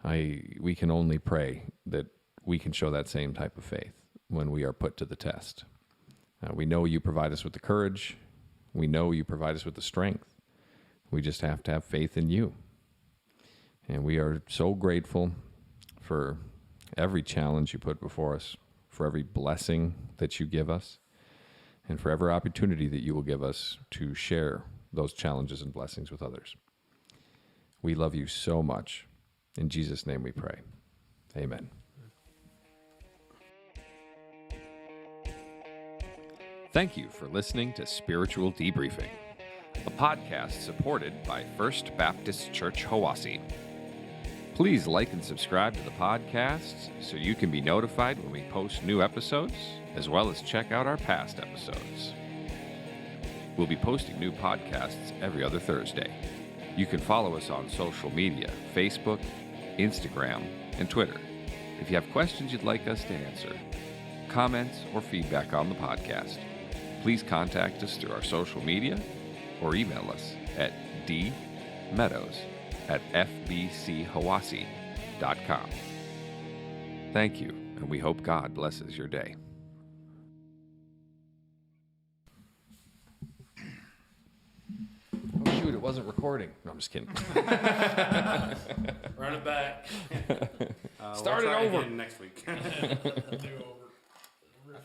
we can only pray that we can show that same type of faith when we are put to the test. We know you provide us with the courage. We know you provide us with the strength. We just have to have faith in you. And we are so grateful for every challenge you put before us, for every blessing that you give us, and for every opportunity that you will give us to share those challenges and blessings with others. We love you so much. In Jesus' name we pray. Amen. Thank you for listening to Spiritual Debriefing, a podcast supported by First Baptist Church Hiwasse. Please like and subscribe to the podcast so you can be notified when we post new episodes, as well as check out our past episodes. We'll be posting new podcasts every other Thursday. You can follow us on social media, Facebook, Instagram, and Twitter. If you have questions you'd like us to answer, comments, or feedback on the podcast, please contact us through our social media or email us at dmeadows@fbchiwasse.com. Thank you, and we hope God blesses your day. Oh, shoot, it wasn't recording. No, I'm just kidding. Run it back. Start it over. Next week. Do over.